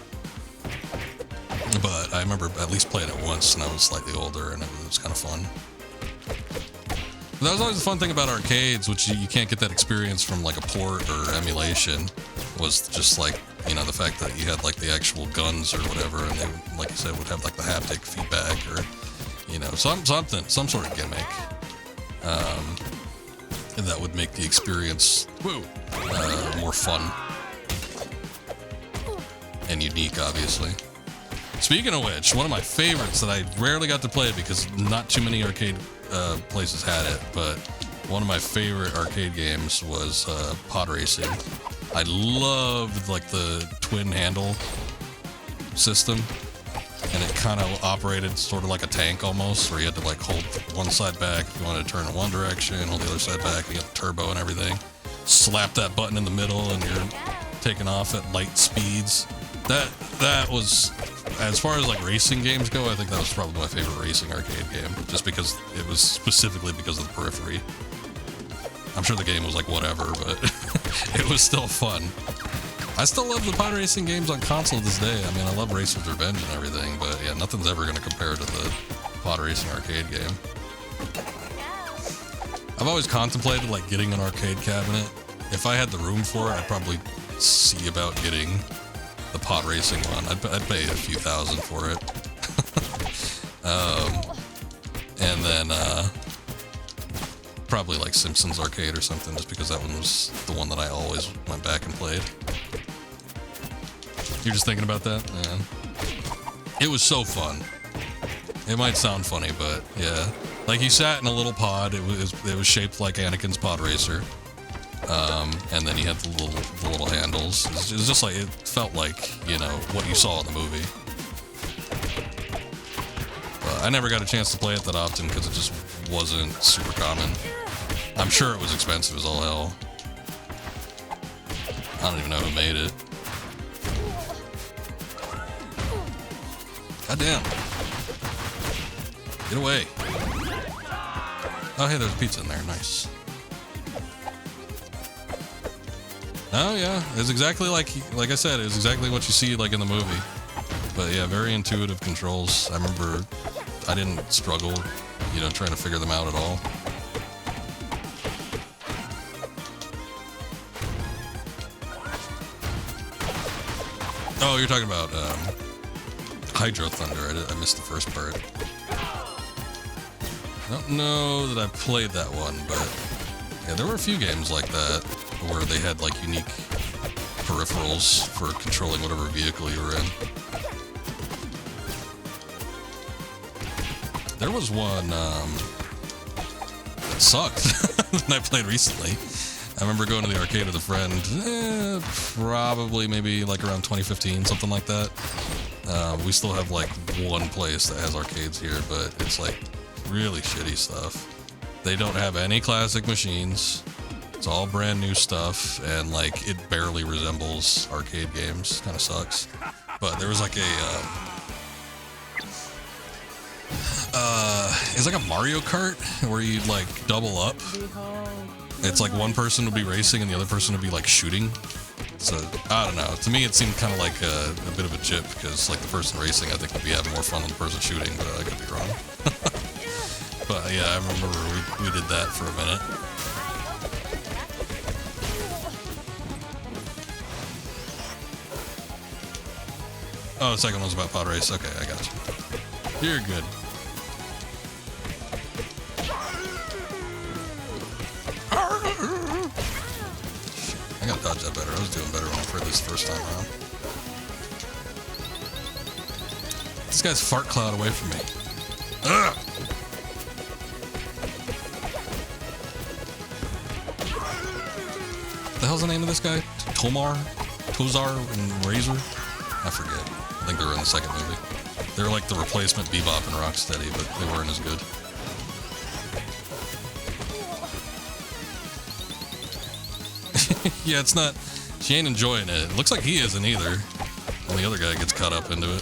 But I remember at least playing it once and I was slightly older and it was kind of fun. But that was always the fun thing about arcades, which you can't get that experience from like a port or emulation, was just like, you know, the fact that you had like the actual guns or whatever, and they, like you said, would have like the haptic feedback or, you know, some sort of gimmick. And that would make the experience more fun and unique, obviously. Speaking of which, one of my favorites that I rarely got to play because not too many arcade places had it, but one of my favorite arcade games was pod racing. I loved like the twin handle system, and it kind of operated sort of like a tank almost, where you had to like hold one side back if you wanted to turn in one direction, hold the other side back, and you got the turbo and everything. Slap that button in the middle and you're taking off at light speeds. That was, as far as like racing games go, I think that was probably my favorite racing arcade game, just because it was specifically because of the periphery. I'm sure the game was like whatever, but it was still fun. I still love the pod racing games on console to this day. I mean, I love Racer's Revenge and everything, but yeah, nothing's ever going to compare to the pod racing arcade game. I've always contemplated like getting an arcade cabinet. If I had the room for it, I'd probably see about getting the pod racing one. I'd pay a few thousand for it. And then probably like Simpsons Arcade or something, just because that one was the one that I always went back and played. You're just thinking about that? Yeah. It was so fun. It might sound funny, but yeah. Like you sat in a little pod. It was shaped like Anakin's pod racer. And then he had the little handles. It was just like, it felt like, you know, what you saw in the movie. But I never got a chance to play it that often because it just wasn't super common. I'm sure it was expensive as all hell. I don't even know who made it. God damn. Get away. Oh, hey, there's pizza in there. Nice. Oh, yeah. It's exactly like I said, it's exactly what you see like in the movie. But yeah, very intuitive controls. I remember I didn't struggle, you know, trying to figure them out at all. Oh, you're talking about Hydro Thunder. I missed the first part. I don't know that I played that one, but yeah, there were a few games like that where they had like unique peripherals for controlling whatever vehicle you were in. There was one that sucked that I played recently. I remember going to the arcade with a friend, probably maybe like around 2015, something like that. We still have like one place that has arcades here, but it's like really shitty stuff. They don't have any classic machines. It's all brand new stuff, and like it barely resembles arcade games. Kind of sucks. But there was like it's like a Mario Kart where you like double up. It's like one person would be racing and the other person would be like shooting. So I don't know. To me, it seemed kind of like a bit of a chip because like the person racing, I think, would be having more fun than the person shooting, but I could be wrong. But yeah, I remember we did that for a minute. Oh, the second one's about pod race. Okay, I got you. You're good. I gotta dodge that better. I was doing better when I played this the first time around. This guy's fart cloud away from me. Ugh! What the hell's the name of this guy? Tozar and Razor? I forget. I think they were in the second movie. They were like the replacement Bebop and Rocksteady, but they weren't as good. Yeah, it's not... She ain't enjoying it. It looks like he isn't either. And the other guy gets caught up into it.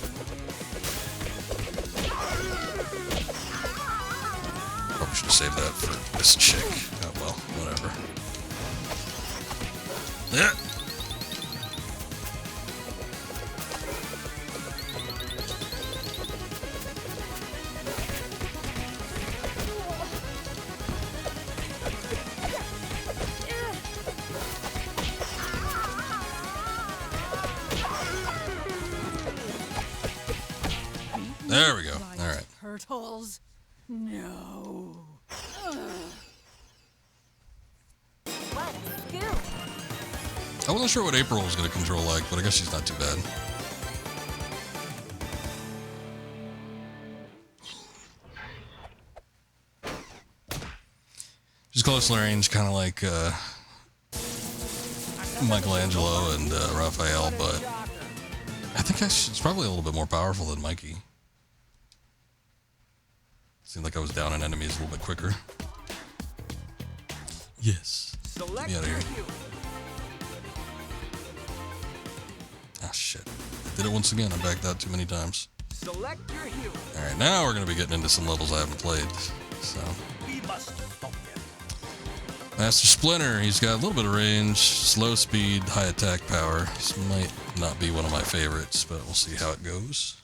Probably should have saved that for this chick. Oh well, whatever. Yeah. There we go. All right. Turtles. No. I wasn't sure what April was going to control like, but I guess she's not too bad. She's close range, kind of like Michelangelo and Raphael, but I think she's probably a little bit more powerful than Mikey. Seemed like I was down on enemies a little bit quicker. Yes. Get me out of here. Ah, shit. I did it once again. I backed out too many times. Alright, now we're going to be getting into some levels I haven't played. So. Master Splinter. He's got a little bit of range, slow speed, high attack power. This might not be one of my favorites, but we'll see how it goes.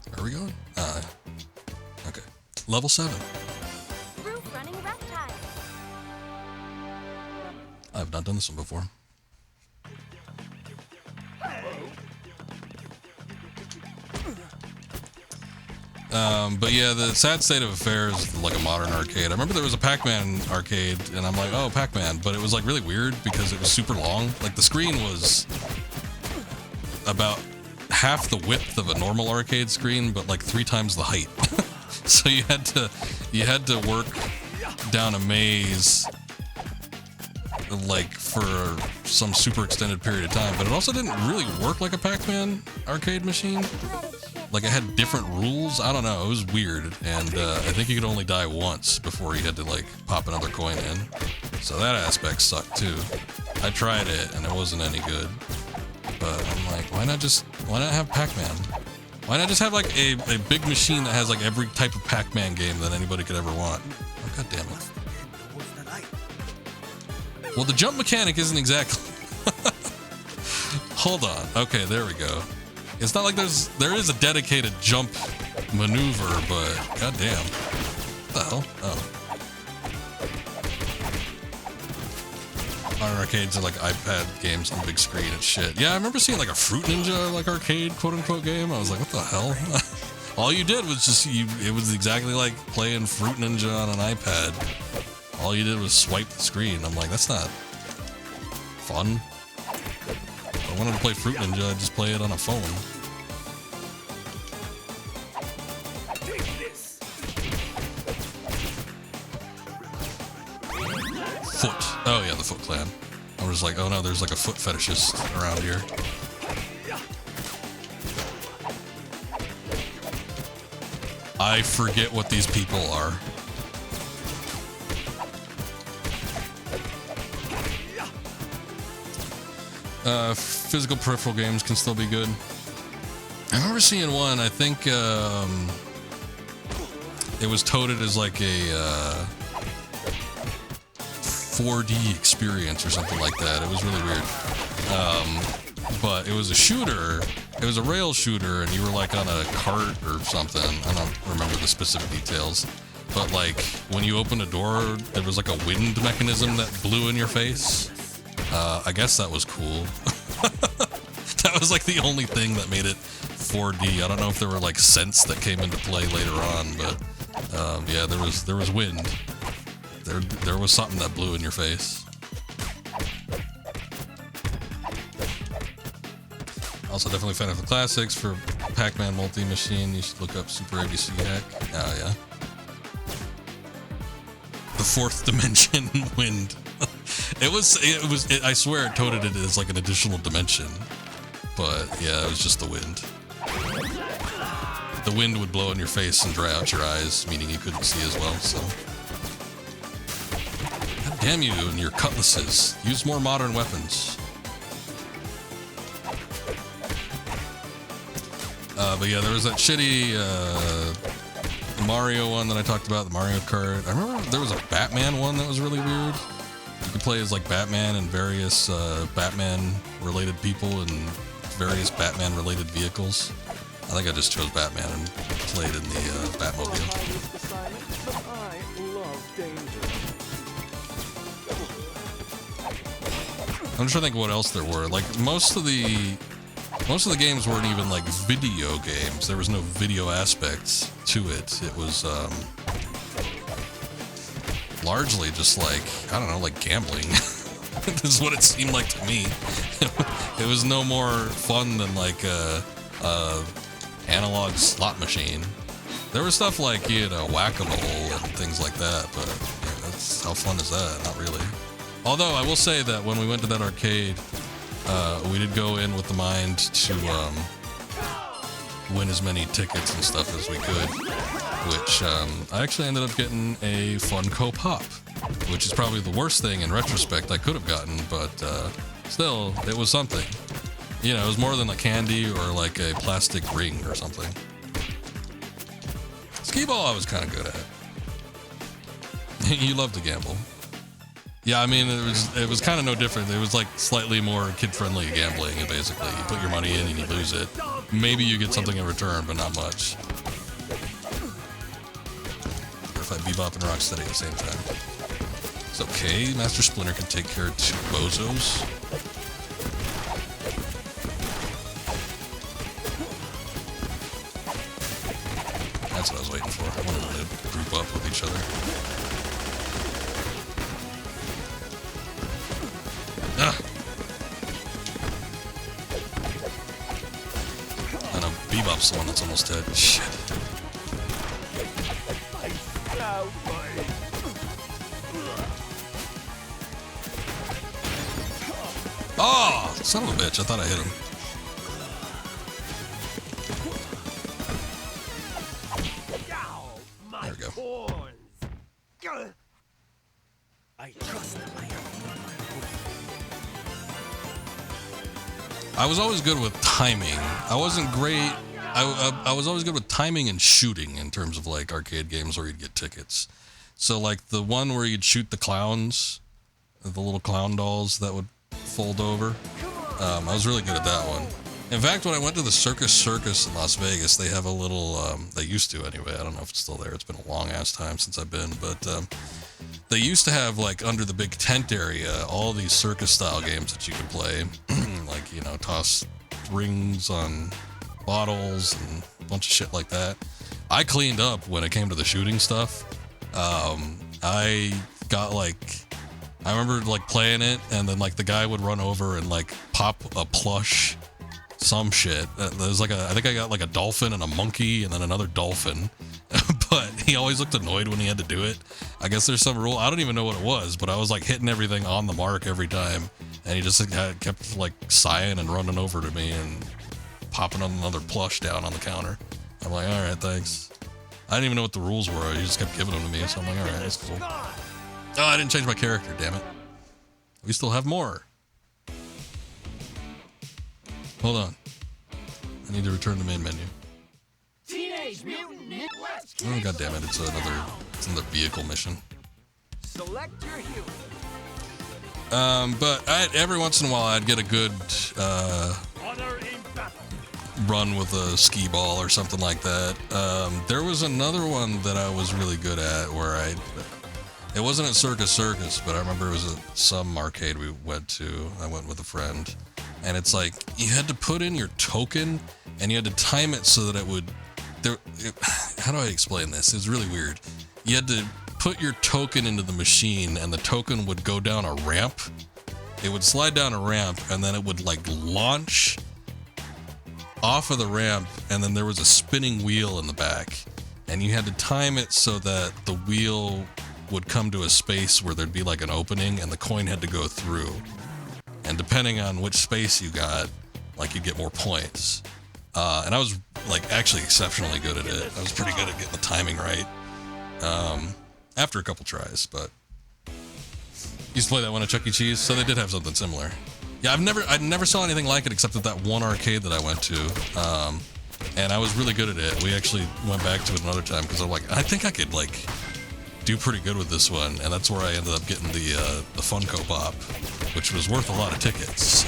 Where are we going? Okay. Level 7. Roof running rough time. I've not done this one before. But yeah, the sad state of affairs is like a modern arcade. I remember there was a Pac-Man arcade, and I'm like, oh, Pac-Man. But it was like really weird because it was super long. Like the screen was about half the width of a normal arcade screen, but like 3 times the height. So you had to work down a maze like for some super extended period of time, but it also didn't really work like a Pac-Man arcade machine. Like it had different rules. I don't know. It was weird, and I think you could only die once before you had to like pop another coin in. So that aspect sucked too. I tried it and it wasn't any good. But I'm like, why not have Pac-Man? Why not just have like a big machine that has like every type of Pac-Man game that anybody could ever want? Oh, God damn it. Well, the jump mechanic isn't exactly... Hold on. Okay, there we go. It's not like there is a dedicated jump maneuver, but goddamn. What the hell? Oh. Modern arcades are like iPad games on the big screen and shit. Yeah, I remember seeing like a Fruit Ninja like arcade quote unquote game. I was like, what the hell? All you did was just it was exactly like playing Fruit Ninja on an iPad. All you did was swipe the screen. I'm like, that's not fun. If I wanted to play Fruit Ninja, I'd just play it on a phone. Foot. Oh yeah, the Foot Clan. I was like, oh no, there's like a foot fetishist around here. I forget what these people are. Physical peripheral games can still be good. I remember seeing one, I think it was touted as like a 4D experience or something like that. It was really weird. But it was a shooter. It was a rail shooter, and you were like on a cart or something. I don't remember the specific details. But like when you opened a door, there was like a wind mechanism that blew in your face. I guess that was cool. That was like the only thing that made it 4D. I don't know if there were like scents that came into play later on, but yeah, there was wind. There was something that blew in your face. Also, definitely a fan of the classics. For Pac-Man multi-machine, you should look up Super ABC Hack. Oh yeah. The fourth dimension wind. It was. I swear it toted it as like an additional dimension, but yeah, it was just the wind. The wind would blow in your face and dry out your eyes, meaning you couldn't see as well. So, God damn you and your cutlasses! Use more modern weapons. But yeah, there was that shitty Mario one that I talked about, the Mario Kart. I remember there was a Batman one that was really weird. You could play as like Batman and various Batman-related people and various Batman-related vehicles. I think I just chose Batman and played in the Batmobile. I'm trying to think what else there were. Like most of the games weren't even like video games. There was no video aspects to it. It was largely just like, I don't know, like gambling. This is what it seemed like to me. It was no more fun than like a analog slot machine. There was stuff like, you know, whack-a-mole and things like that, but yeah, that's, how fun is that? Not really. Although I will say that when we went to that arcade, we did go in with the mind to win as many tickets and stuff as we could, which I actually ended up getting a Funko Pop, which is probably the worst thing in retrospect I could have gotten, but still, it was something. You know, it was more than a candy or like a plastic ring or something. Skee-ball I was kind of good at. You love to gamble. Yeah, I mean, it was kind of no different. It was like slightly more kid-friendly gambling, basically. You put your money in and you lose it. Maybe you get something in return, but not much. Or if I Bebop and Rocksteady at the same time. It's okay, Master Splinter can take care of 2 bozos. That's what I was waiting for. I wanted them to group up with each other. Ah. It's the one that's almost dead. Shit. Oh, son of a bitch. I thought I hit him. There we go. I trust my I was always good with timing. I wasn't great. I was always good with timing and shooting in terms of like arcade games where you'd get tickets. So like the one where you'd shoot the clowns, the little clown dolls that would fold over. I was really good at that one. In fact, when I went to the Circus in Las Vegas, they have a little, they used to anyway, I don't know if it's still there, it's been a long ass time since I've been, but they used to have like under the big tent area, all these circus style games that you could play, like, you know, toss rings on bottles and a bunch of shit like that. I cleaned up when it came to the shooting stuff. I got like, I remember like playing it and then like the guy would run over and like pop a plush, some shit. There's like I think I got like a dolphin and a monkey and then another dolphin, but he always looked annoyed when he had to do it. I guess there's some rule. I don't even know what it was, but I was like hitting everything on the mark every time. And he just kept like sighing and running over to me and popping another plush down on the counter. I'm like, all right, thanks. I didn't even know what the rules were. He just kept giving them to me. So I'm like, all right, that's cool. Oh, I didn't change my character, damn it. We still have more. Hold on. I need to return to main menu. Teenage Mutant Ninja. Oh, god damn it. It's another vehicle mission. Select your hero. But every once in a while I'd get a good Honor in battle. run with a skee ball or something like that. There was another one that I was really good at where it wasn't at Circus, but I remember it was at some arcade we went to. I went with a friend, and it's like you had to put in your token and you had to time it so that it would. How do I explain this? It's really weird. You had to put your token into the machine, and the token would go down a ramp. It would slide down a ramp, and then it would like launch off of the ramp, and then there was a spinning wheel in the back, and you had to time it so that the wheel would come to a space where there'd be like an opening and the coin had to go through. And depending on which space you got, like you'd get more points. And I was like actually exceptionally good at it. I was pretty good at getting the timing right. After a couple tries, but used to play that one at Chuck E. Cheese, so they did have something similar. Yeah, I never saw anything like it except at that one arcade that I went to. And I was really good at it. We actually went back to it another time because I'm like, I think I could like do pretty good with this one, and that's where I ended up getting the Funko Pop, which was worth a lot of tickets.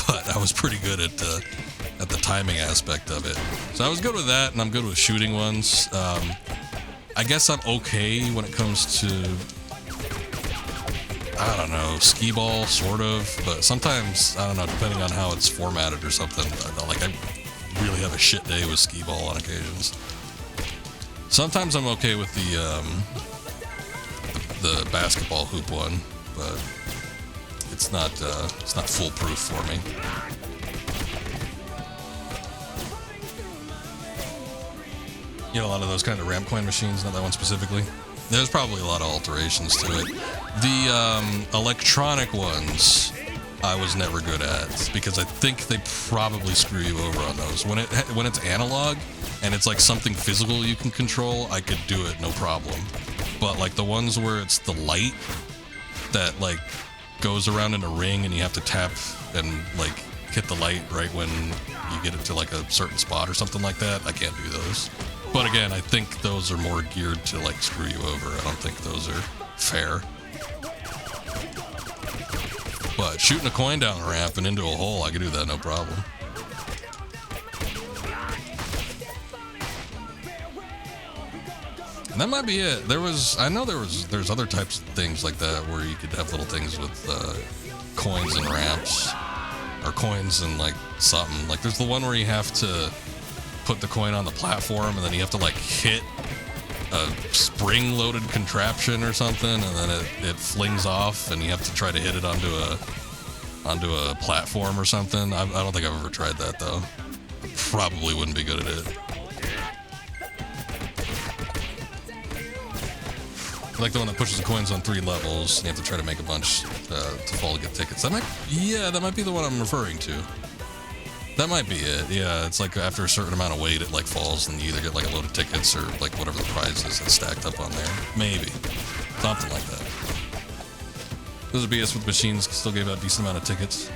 But I was pretty good at the timing aspect of it. So I was good with that, and I'm good with shooting ones. I guess I'm okay when it comes to, I don't know, skee ball, sort of, but sometimes, I don't know, depending on how it's formatted or something, like I really have a shit day with skee ball on occasions. Sometimes I'm okay with the basketball hoop one, but it's not foolproof for me. You know, a lot of those kind of ramp coin machines, not that one specifically. There's probably a lot of alterations to it. The electronic ones I was never good at because I think they probably screw you over on those. When it's analog and it's like something physical you can control, I could do it no problem. But like the ones where it's the light that like goes around in a ring and you have to tap and like hit the light right when you get it to like a certain spot or something like that, I can't do those. But again, I think those are more geared to like screw you over. I don't think those are fair. But shooting a coin down a ramp and into a hole, I could do that no problem. And that might be it. There's other types of things like that where you could have little things with coins and ramps, or coins and like something. Like there's the one where you have to put the coin on the platform and then you have to like hit a spring-loaded contraption or something, and then it flings off and you have to try to hit it onto a platform or something. I don't think I've ever tried that though. probably wouldn't be good at it. I like the one that pushes the coins on 3 levels. You have to try to make a bunch to fall to get tickets. That might be the one I'm referring to. That might be it. Yeah, it's like after a certain amount of weight, it like falls, and you either get like a load of tickets or like whatever the prize is that's stacked up on there. Maybe something like that. Those are BS with machines. Still gave out a decent amount of tickets.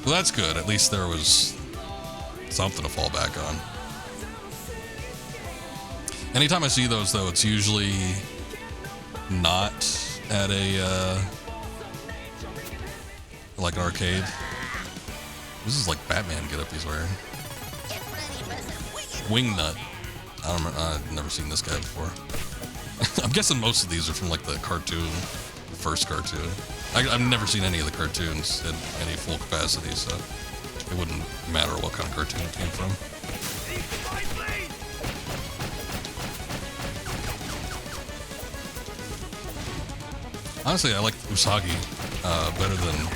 Well, that's good. At least there was something to fall back on. Anytime I see those, though, it's usually not at a, like an arcade. This is like Batman get-up he's wearing. Wingnut. I've never seen this guy before. I'm guessing most of these are from like the cartoon, the first cartoon. I've never seen any of the cartoons in any full capacity, so it wouldn't matter what kind of cartoon it came from. Honestly, I like Usagi better than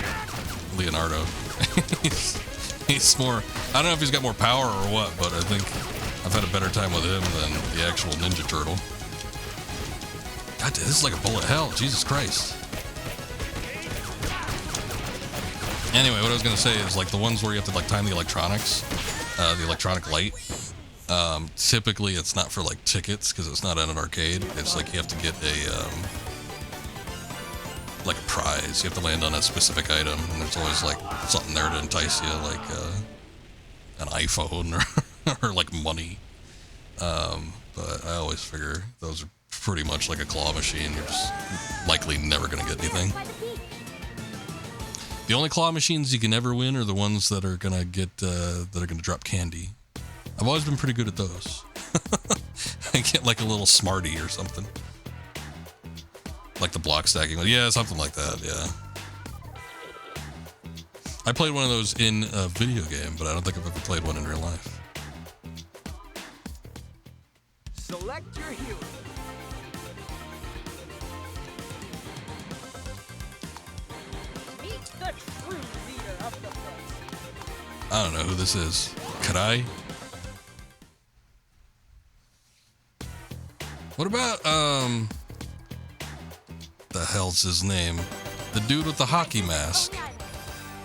Leonardo. he's more... I don't know if he's got more power or what, but I think I've had a better time with him than the actual Ninja Turtle. God, this is like a bullet hell. Jesus Christ. Anyway, what I was going to say is like the ones where you have to like time the electronics, the electronic light. Typically, it's not for like tickets because it's not at an arcade. It's like you have to get a... like a prize. You have to land on a specific item, and there's always like something there to entice you, like an iPhone or like money. But I always figure those are pretty much like a claw machine. You're just likely never gonna get anything. The only claw machines you can ever win are the ones that are gonna get drop candy. I've always been pretty good at those. I get like a little Smartie or something. Like the block stacking. Yeah, something like that, yeah. I played one of those in a video game, but I don't think I've ever played one in real life. Select your hero. Meet the true leader of the force. I don't know who this is. Karai? What about, the hell's his name? The dude with the hockey mask.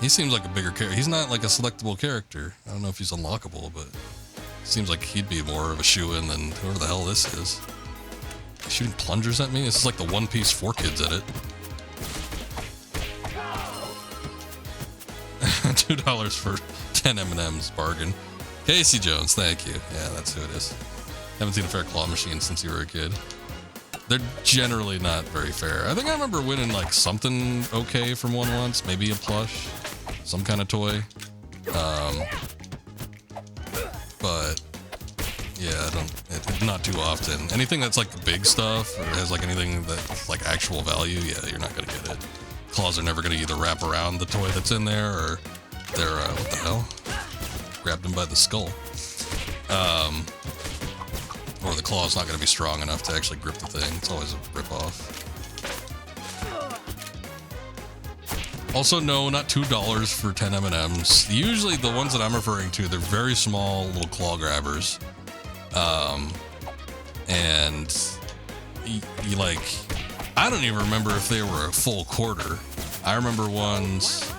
He seems like a bigger character. He's not like a selectable character. I don't know if he's unlockable, but seems like he'd be more of a shoo-in than whoever the hell this is. Shooting plungers at me? This is like the One Piece 4 Kids edit. $2 for 10 M&Ms, bargain. Casey Jones, thank you. Yeah, that's who it is. Haven't seen a fair claw machine since you were a kid. They're generally not very fair. I think I remember winning like something okay from one once, maybe a plush, some kind of toy. But yeah, not too often. Anything that's like big stuff or has like anything that's like actual value, yeah, you're not gonna get it. Claws are never gonna either wrap around the toy that's in there or they're what the hell? Grabbed him by the skull. Or the claw's not going to be strong enough to actually grip the thing. It's always a rip-off. Also, no, not $2 for 10 M&Ms. Usually, the ones that I'm referring to, they're very small little claw grabbers. And you like... I don't even remember if they were a full quarter. I remember ones...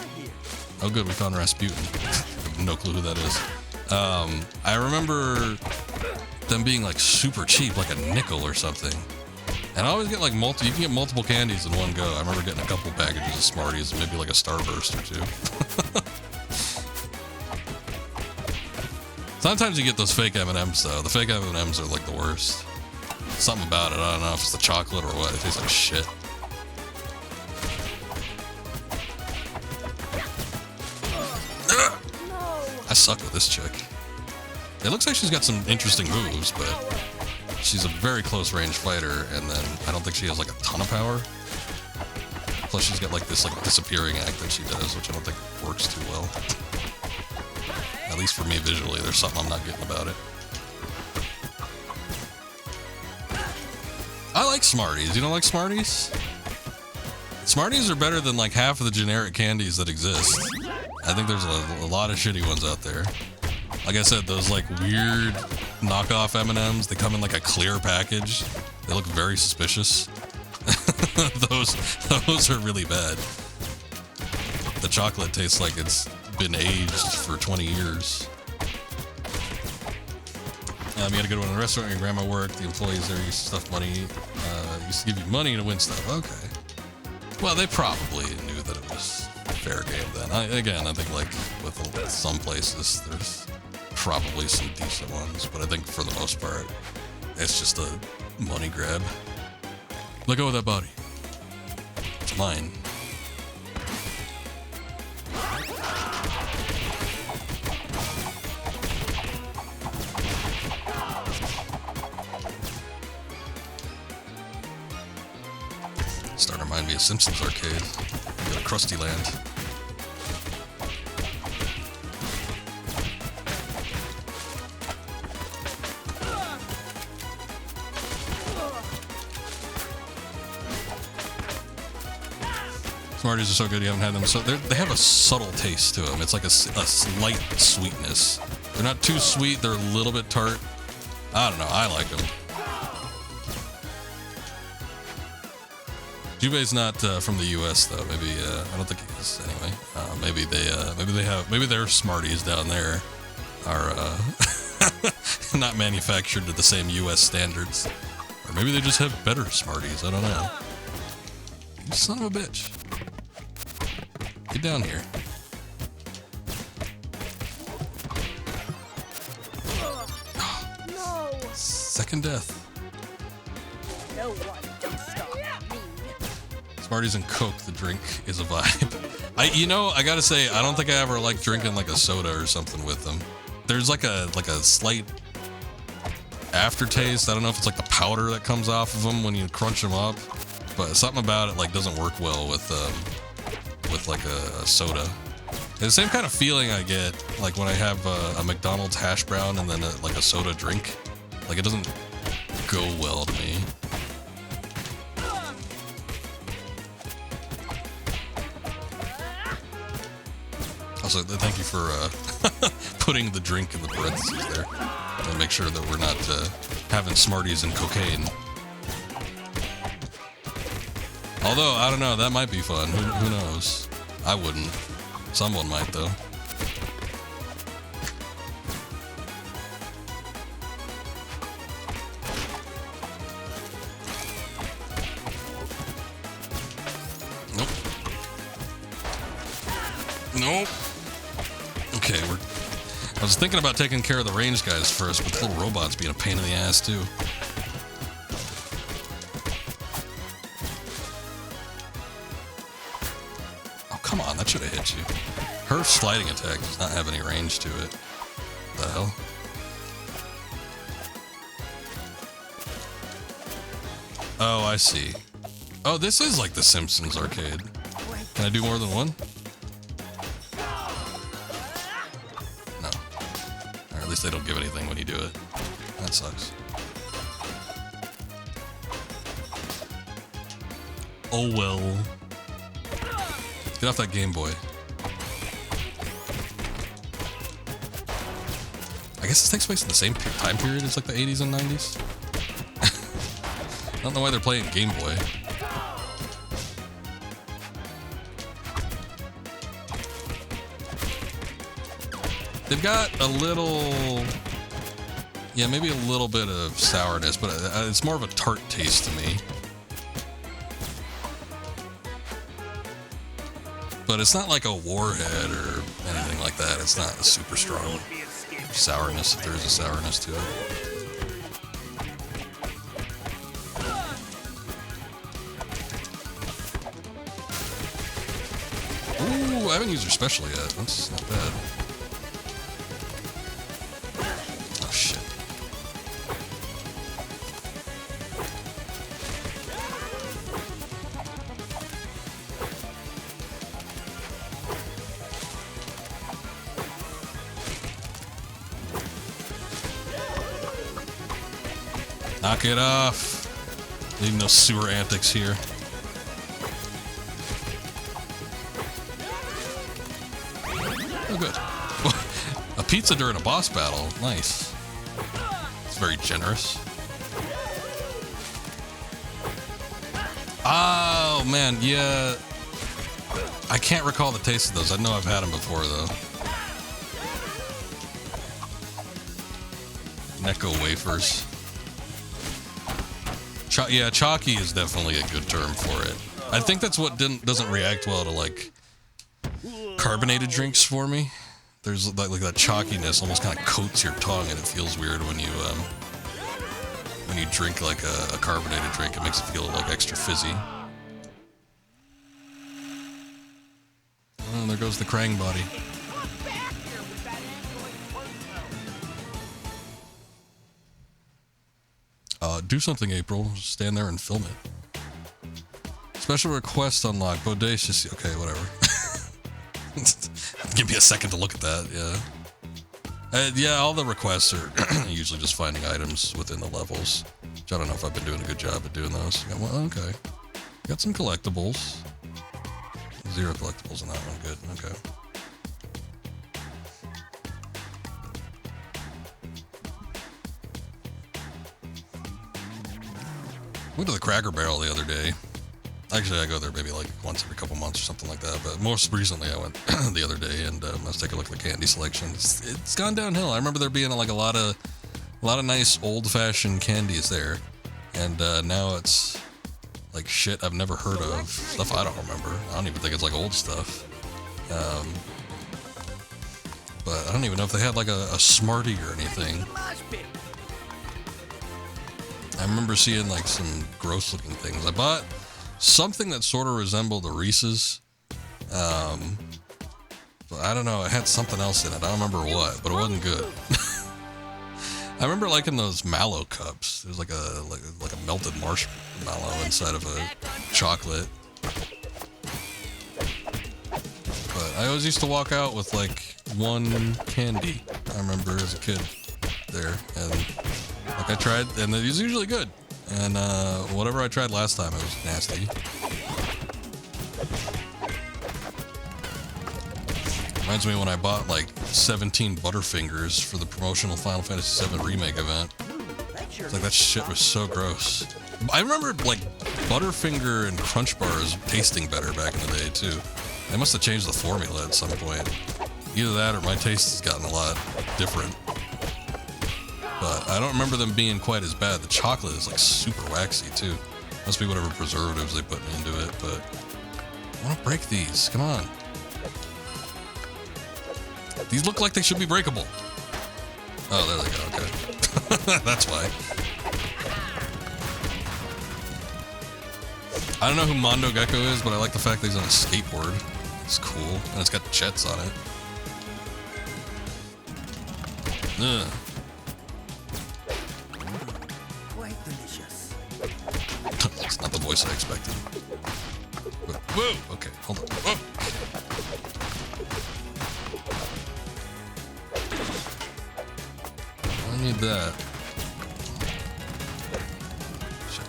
Oh, good, we found Rasputin. I have no clue who that is. I remember... them being like super cheap, like a nickel or something. And I always get like you can get multiple candies in one go. I remember getting a couple packages of Smarties and maybe like a Starburst or two. Sometimes you get those fake M&Ms though. The fake M&Ms are like the worst. Something about it, I don't know if it's the chocolate or what. It tastes like shit. I suck with this chick. It looks like she's got some interesting moves, but she's a very close range fighter, and then I don't think she has like a ton of power. Plus she's got like this like disappearing act that she does, which I don't think works too well. At least for me visually, there's something I'm not getting about it. I like Smarties. You don't like Smarties? Smarties are better than like half of the generic candies that exist. I think there's a lot of shitty ones out there. Like I said, those like weird knockoff M&Ms, they come in like a clear package. They look very suspicious. those are really bad. The chocolate tastes like it's been aged for 20 years. You gotta go to a restaurant, your grandma worked, the employees there used to stuff money, used to give you money to win stuff. Okay. Well, they probably knew that it was fair game then. I think like with some places, there's probably some decent ones, but I think for the most part, it's just a money grab. Let go of that body. It's mine. Starting to remind me of Simpsons Arcade. Got a Krusty Land. Smarties are so good you haven't had them. So they have a subtle taste to them. It's like a slight sweetness. They're not too sweet. They're a little bit tart. I don't know. I like them. Jubei's not from the U.S. though. Maybe I don't think he is anyway. Maybe their Smarties down there are not manufactured to the same U.S. standards, or maybe they just have better Smarties. I don't know. You son of a bitch! Get down here. No. Second death. No one can stop me. Smarties and Coke, the drink is a vibe. I gotta say, I don't think I ever liked drinking like a soda or something with them. There's like a slight aftertaste. I don't know if it's like the powder that comes off of them when you crunch them up, but something about it like doesn't work well with like a soda. It's the same kind of feeling I get like when I have a McDonald's hash brown and then like a soda drink. Like it doesn't go well to me. Also, thank you for putting the drink in the parentheses there to make sure that we're not having Smarties and cocaine. Although, I don't know, that might be fun. Who knows? I wouldn't. Someone might, though. Nope. Nope. Okay, I was thinking about taking care of the range guys first, but the little robots being a pain in the ass, too. Come on, that should have hit you. Her sliding attack does not have any range to it. What the hell? Oh, I see. Oh, this is like the Simpsons arcade. Can I do more than one? No. Or at least they don't give anything when you do it. That sucks. Oh well. Get off that Game Boy. I guess this takes place in the same time period as like the 80s and 90s. I don't know why they're playing Game Boy. They've got a little... Yeah, maybe a little bit of sourness, but it's more of a tart taste to me. But it's not like a Warhead or anything like that. It's not a super strong sourness, if there is a sourness to it. Ooh, I haven't used her special yet. That's not bad. Oh, shit. Knock it off. Need no sewer antics here. good. A pizza during a boss battle. Nice. It's very generous. Oh, man, yeah. I can't recall the taste of those. I know I've had them before, though. Necco wafers. Yeah, chalky is definitely a good term for it. I think that's what doesn't react well to, like, carbonated drinks for me. There's, like that chalkiness almost kind of coats your tongue, and it feels weird when you drink, like, a carbonated drink. It makes it feel, like, extra fizzy. Oh, there goes the Krang body. Do something, April. Stand there and film it. Special request unlocked. Bodacious. Okay, whatever. Give me a second to look at that, yeah. Yeah, all the requests are usually just finding items within the levels. Which I don't know if I've been doing a good job at doing those. Yeah, well, okay. Got some collectibles. 0 collectibles in that one. Good, okay. Went to the Cracker Barrel the other day. Actually, I go there maybe like once every couple months or something like that. But most recently, I went the other day and let's take a look at the candy selection. It's gone downhill. I remember there being like a lot of nice old-fashioned candies there, and now it's like shit I've never heard of, stuff I don't remember. I don't even think it's like old stuff. But I don't even know if they had like a Smartie or anything. I remember seeing like some gross looking things. I bought something that sort of resembled a Reese's. But I don't know, it had something else in it. I don't remember what, but it wasn't good. I remember liking those Mallow cups. There's like a melted marshmallow inside of a chocolate. But I always used to walk out with like one candy. I remember as a kid there, and like I tried, and it was usually good. And whatever I tried last time, it was nasty. Reminds me when I bought like 17 Butterfingers for the promotional Final Fantasy VII Remake event. It's like that shit was so gross. I remember like Butterfinger and Crunch Bars tasting better back in the day too. They must have changed the formula at some point. Either that or my taste has gotten a lot different. But I don't remember them being quite as bad. The chocolate is like super waxy too. Must be whatever preservatives they put into it, but I want to break these. Come on. These look like they should be breakable. Oh, there they go. Okay. That's why. I don't know who Mondo Gecko is, but I like the fact that he's on a skateboard. It's cool. And it's got jets on it. Ugh. Quite delicious. That's not the voice I expected. Whoa! Okay, hold on. Whoa! I need that. Shit.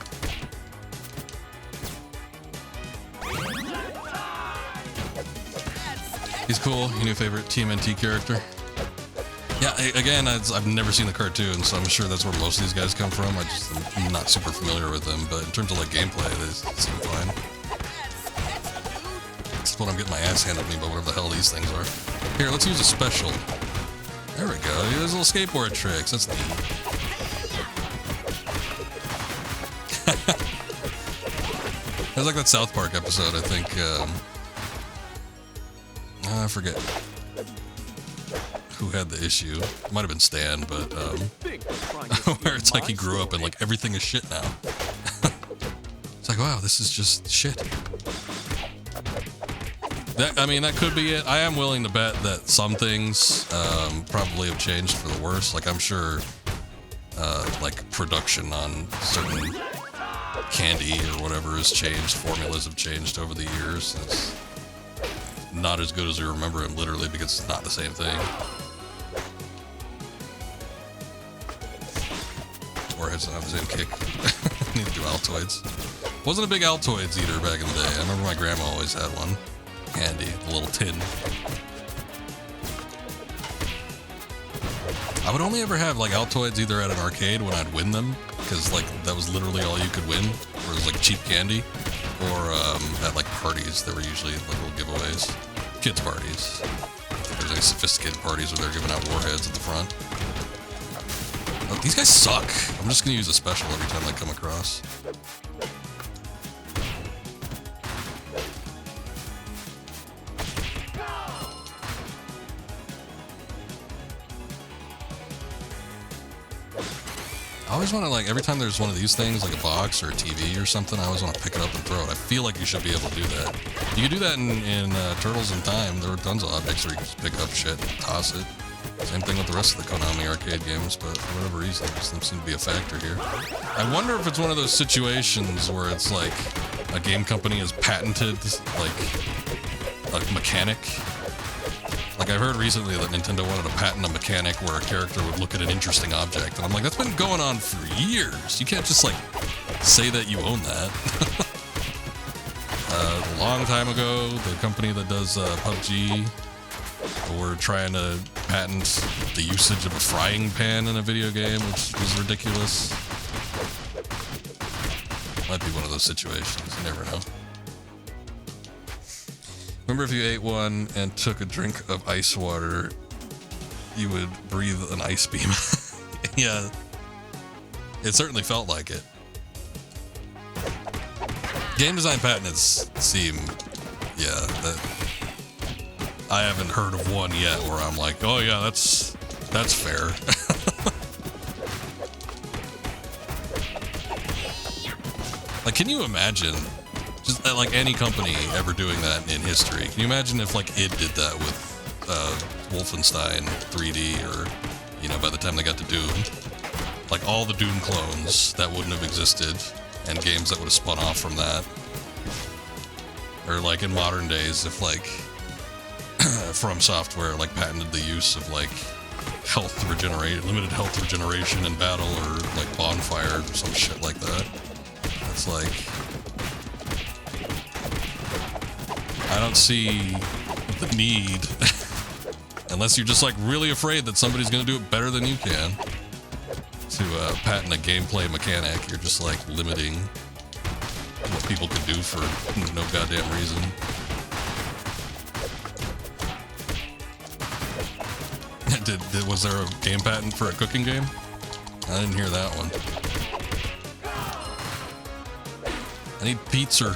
He's cool. Your new favorite TMNT character? Yeah, again, I've never seen the cartoon, so I'm sure that's where most of these guys come from. I'm not super familiar with them, but in terms of like gameplay, they seem fine. That's what I'm getting my ass handed to me, but whatever the hell these things are. Here, let's use a special. There we go. There's little skateboard tricks. That's neat. There's like that South Park episode, I think. I forget who had the issue. It might have been Stan, but where it's like he grew up and like everything is shit now. It's like, wow, this is just shit. I mean, that could be it. I am willing to bet that some things probably have changed for the worse. Like, I'm sure, like, production on certain candy or whatever has changed. Formulas have changed over the years. It's not as good as we remember it, literally, because it's not the same thing. Or it doesn't have the same kick. Need to do Altoids. Wasn't a big Altoids eater back in the day. I remember my grandma always had one. Handy, a little tin. I would only ever have like Altoids either at an arcade when I'd win them, because like that was literally all you could win, or it was like cheap candy, or at like parties. There were usually like little giveaways, kids parties. There's like sophisticated parties where they're giving out warheads at the front. Oh, these guys suck. I'm just gonna use a special every time I come across. I always want to, like, every time there's one of these things, like a box or a TV or something, I always want to pick it up and throw it. I feel like you should be able to do that. You can do that in Turtles in Time. There were tons of objects where you can just pick up shit and toss it. Same thing with the rest of the Konami arcade games, but for whatever reason, it doesn't seem to be a factor here. I wonder if it's one of those situations where it's like a game company has patented, like, a mechanic. Like, I heard recently that Nintendo wanted to patent a mechanic where a character would look at an interesting object. And I'm like, that's been going on for years. You can't just, like, say that you own that. A long time ago, the company that does PUBG were trying to patent the usage of a frying pan in a video game, which was ridiculous. Might be one of those situations. You never know. Remember, if you ate one and took a drink of ice water, you would breathe an ice beam. Yeah. It certainly felt like it. Game design patents seem... Yeah, that... I haven't heard of one yet where I'm like, oh yeah, that's fair. Like, can you imagine... Just like any company ever doing that in history. Can you imagine if like id did that with Wolfenstein 3D, or, you know, by the time they got to Doom, like all the Doom clones that wouldn't have existed, and games that would have spun off from that. Or like in modern days, if like From Software like patented the use of like limited health regeneration in battle, or like bonfire or some shit like that. It's like, I don't see the need, unless you're just like really afraid that somebody's gonna do it better than you can, to patent a gameplay mechanic. You're just like limiting what people could do for no goddamn reason. Was there a game patent for a cooking game? I didn't hear that one. I need pizza.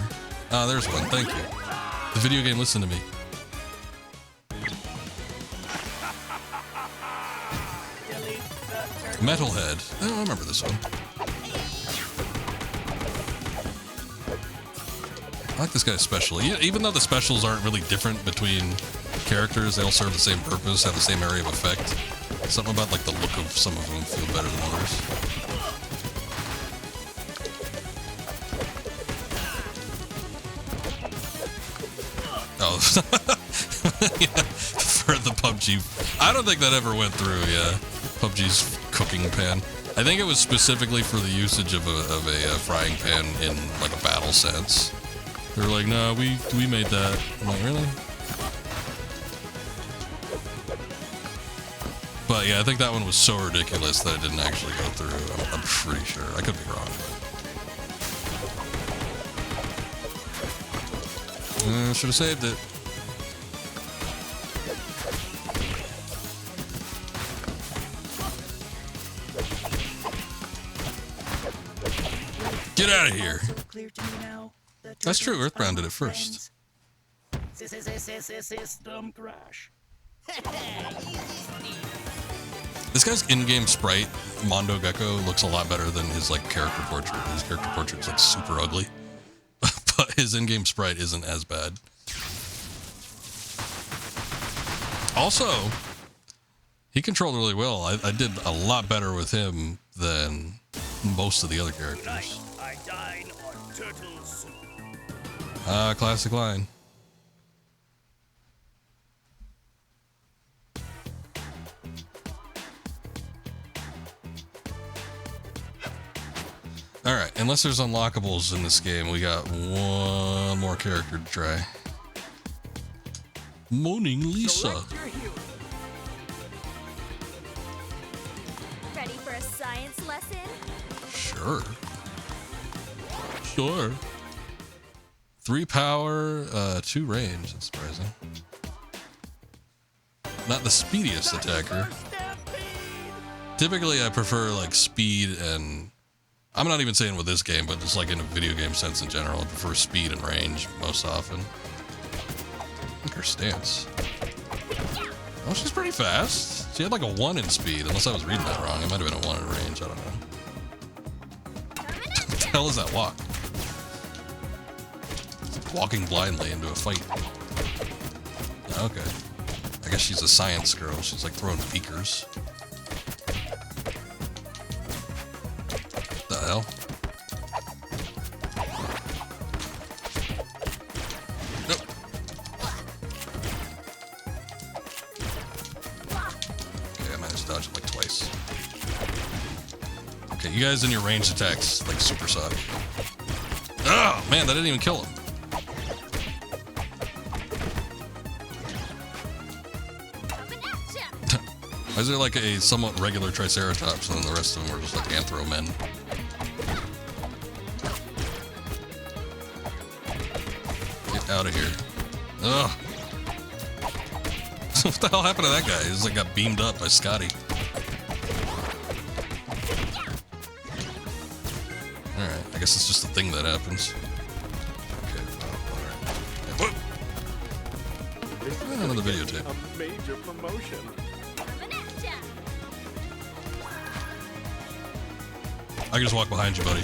Ah, there's one. Thank you. The video game, listen to me. Metalhead. Oh, I remember this one. I like this guy especially. Even though the specials aren't really different between characters, they all serve the same purpose, have the same area of effect. Something about like the look of some of them feel better than others. Oh, yeah, for the PUBG. I don't think that ever went through, yeah. PUBG's cooking pan. I think it was specifically for the usage of a frying pan in like a battle sense. They were like, no, we made that. I'm like, really? But yeah, I think that one was so ridiculous that it didn't actually go through. I'm pretty sure. I could be wrong. Should have saved it. Get out of here. That's true. Earthbound did it first. System crash. This guy's in-game sprite, Mondo Gecko, looks a lot better than his like character portrait. His character portrait's like super ugly, but his in-game sprite isn't as bad. Also, he controlled really well. I did a lot better with him than most of the other characters. I dine on turtle soup. Classic line. Alright, unless there's unlockables in this game, we got one more character to try. Moaning Lisa. Sure. Sure. 3 power, 2 range. That's surprising. Not the speediest attacker. Typically, I prefer like speed and... I'm not even saying with this game, but just like in a video game sense in general, I prefer speed and range most often. I think her stance. Oh, she's pretty fast. She had like a 1 in speed, unless I was reading that wrong. It might have been a 1 in range, I don't know. What the hell is that walk? Walking blindly into a fight. Okay. I guess she's a science girl. She's like throwing beakers. The hell? Nope. Okay, I managed to dodge it like twice. Okay, you guys in your ranged attacks like super suck. Oh man, that didn't even kill him. Why is there like a somewhat regular Triceratops and then the rest of them were just like Anthro-men? Get out of here. Ugh. What the hell happened to that guy? He just like got beamed up by Scotty. Alright, I guess it's just a thing that happens. Okay, alright. Whoa! Another videotape. A major promotion. I can just walk behind you, buddy.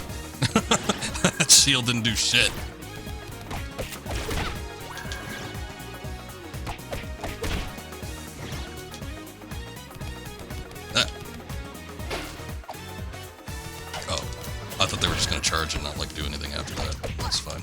That shield didn't do shit. Ah. Oh, I thought they were just gonna charge and not like do anything after that. That's fine.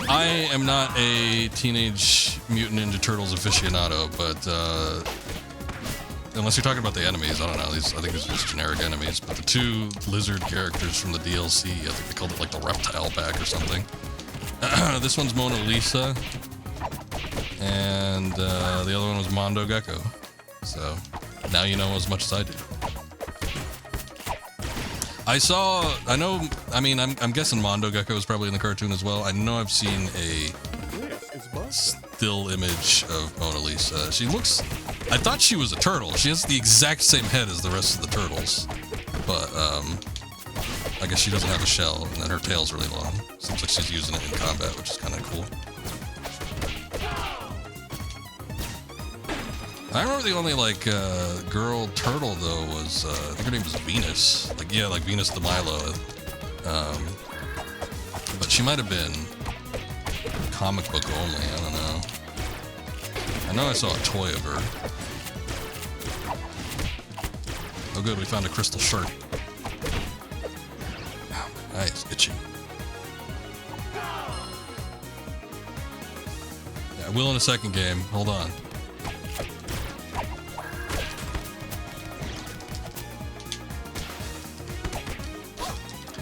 I am not a Teenage Mutant Ninja Turtles aficionado, but unless you're talking about the enemies, I don't know. I think these are just generic enemies. But the 2 lizard characters from the DLC, I think they called it like the Reptile Pack or something. This one's Mona Lisa, and the other one was Mondo Gecko. So now you know as much as I do. I'm guessing Mondo Gecko is probably in the cartoon as well. I know I've seen a still image of Mona Lisa. She looks, I thought she was a turtle. She has the exact same head as the rest of the turtles. But, I guess she doesn't have a shell, and then her tail's really long. Seems like she's using it in combat, which is kind of cool. I remember the only, like, girl turtle, though, was, I think her name was Venus. Like, yeah, like Venus de Milo. But she might have been comic book only, I don't know. I know I saw a toy of her. Oh good, we found a crystal shirt. Oh, my eye is itchy. Yeah, I will in a second game. Hold on.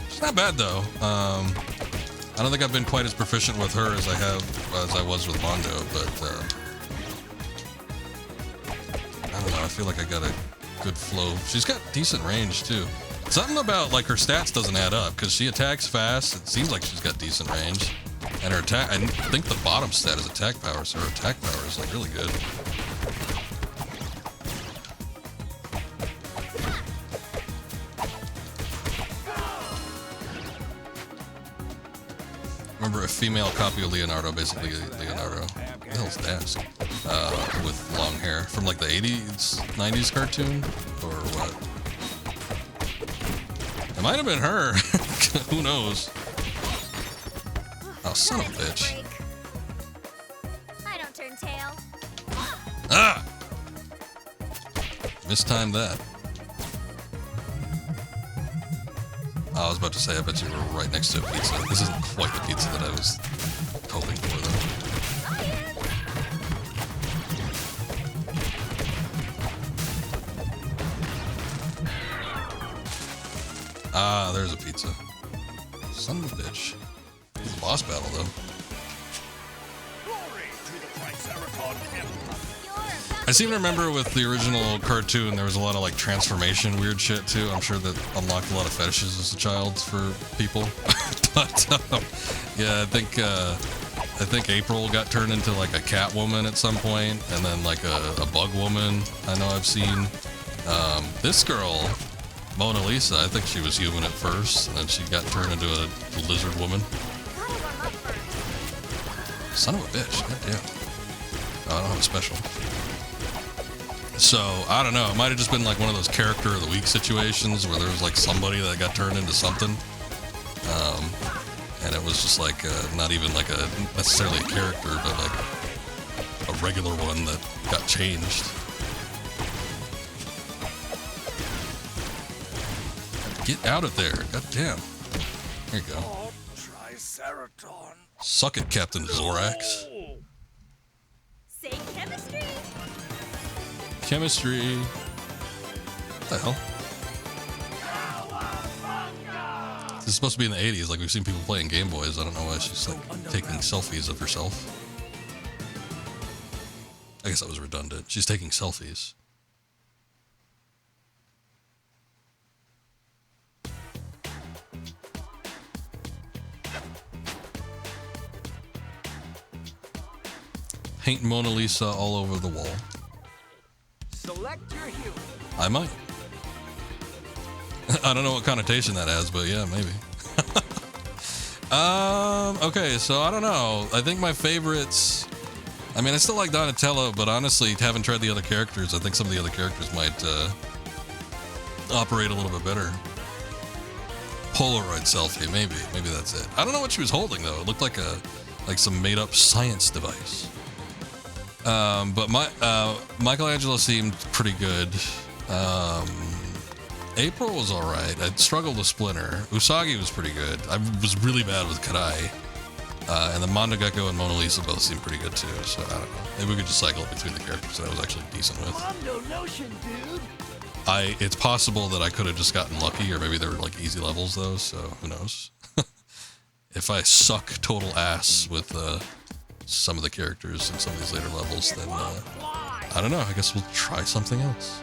It's not bad though. I don't think I've been quite as proficient with her as I was with Mondo, but I don't know. I feel like I got a good flow. She's got decent range too. Something about like her stats doesn't add up because she attacks fast. It seems like she's got decent range, and her attack. I think the bottom stat is attack power, so her attack power is like really good. Remember a female copy of Leonardo, basically Leonardo. What the hell's Dask? With long hair from like the 80s, 90s cartoon, or what? It might have been her. Who knows? Oh, son of a bitch! I don't turn tail. Ah! Mistimed that. I was about to say, I bet you were right next to a pizza. This isn't quite the pizza that I was hoping for, though. Ah, there's a pizza. Son of a bitch. It's a boss battle, though. Glory to the Triceraton Empire. I seem to remember with the original cartoon, there was a lot of like transformation weird shit too. I'm sure that unlocked a lot of fetishes as a child for people. But yeah, I think April got turned into like a cat woman at some point, and then like a bug woman. I know I've seen. This girl, Mona Lisa, I think she was human at first, and then she got turned into a lizard woman. Son of a bitch, goddamn. Oh, I don't have a special. So, I don't know, it might have just been like one of those character of the week situations where there was like somebody that got turned into something. And it was just like, not even like a necessarily a character, but like a regular one that got changed. Get out of there, goddamn. There you go. Oh, Triceraton. Suck it, Captain Zorax. Oh. Say chemistry. Chemistry. What the hell? This is supposed to be in the 80s, like we've seen people playing Game Boys. I don't know why she's like taking selfies of herself. I guess that was redundant. She's taking selfies. Paint Mona Lisa all over the wall. Select your hue. I might. I don't know what connotation that has, but yeah, maybe. Okay, so I don't know. I think my favorites... I mean, I still like Donatello, but honestly, haven't tried the other characters. I think some of the other characters might operate a little bit better. Polaroid selfie, maybe. Maybe that's it. I don't know what she was holding, though. It looked like some made-up science device. But Michelangelo seemed pretty good. April was alright. I struggled with Splinter. Usagi was pretty good. I was really bad with Kadai. And the Mondogekko and Mona Lisa both seemed pretty good too, so I don't know. Maybe we could just cycle between the characters that I was actually decent with. No notion, dude. It's possible that I could have just gotten lucky, or maybe they were like easy levels though, so who knows. If I suck total ass with some of the characters in some of these later levels, then I don't know, I guess we'll try something else.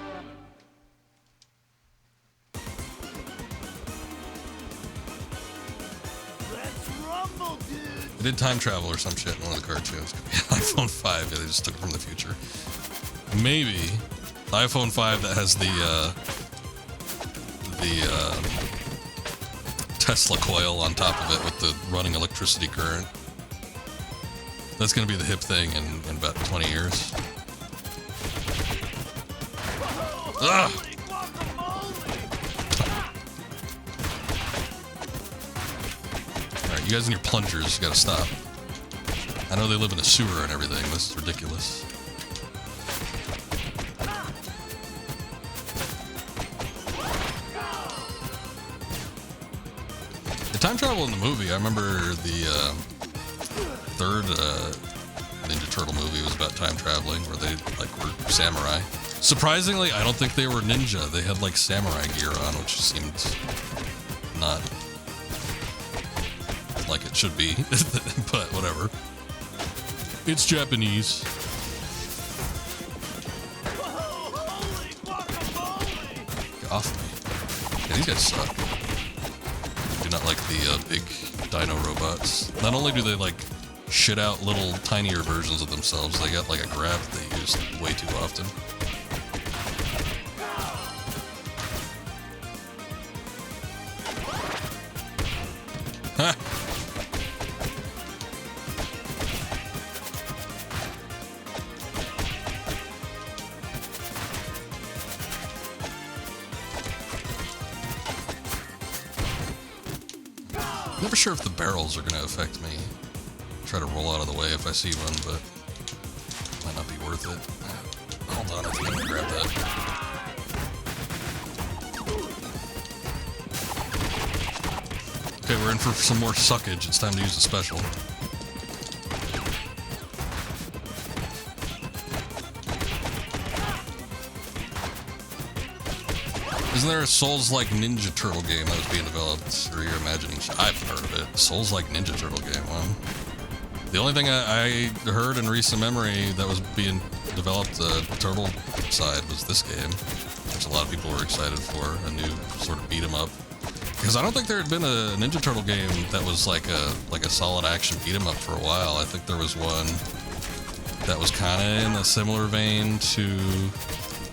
Let's rumble, dude. I did time travel or some shit in one of the cartoons. iPhone 5, yeah, they just took it from the future. Maybe the iPhone 5 that has the Tesla coil on top of it with the running electricity current. That's going to be the hip thing in about 20 years. Ugh! Alright, you guys and your plungers gotta stop. I know they live in a sewer and everything. This is ridiculous. The time travel in the movie, I remember the third Ninja Turtle movie was about time traveling, where they like were samurai. Surprisingly, I don't think they were ninja. They had like samurai gear on, which seemed not like it should be, but whatever. It's Japanese. Get off me. Yeah, these guys suck. I do not like the big dino robots. Not only do they like shit out little tinier versions of themselves, they got like a grab that they use way too often. Ha! Never sure if the barrels are going to affect me. Try to roll out of the way if I see one, but might not be worth it. Hold on, I think I'm going to grab that. Okay, we're in for some more suckage. It's time to use the special. Isn't there a Souls-like Ninja Turtle game that was being developed? Or you're imagining? I've heard of it. Souls-like Ninja Turtle game, wow. The only thing I heard in recent memory that was being developed, Turtle side, was this game, which a lot of people were excited for, a new sort of beat 'em up. Because I don't think there had been a Ninja Turtle game that was like a solid action beat 'em up for a while. I think there was one that was kind of in a similar vein to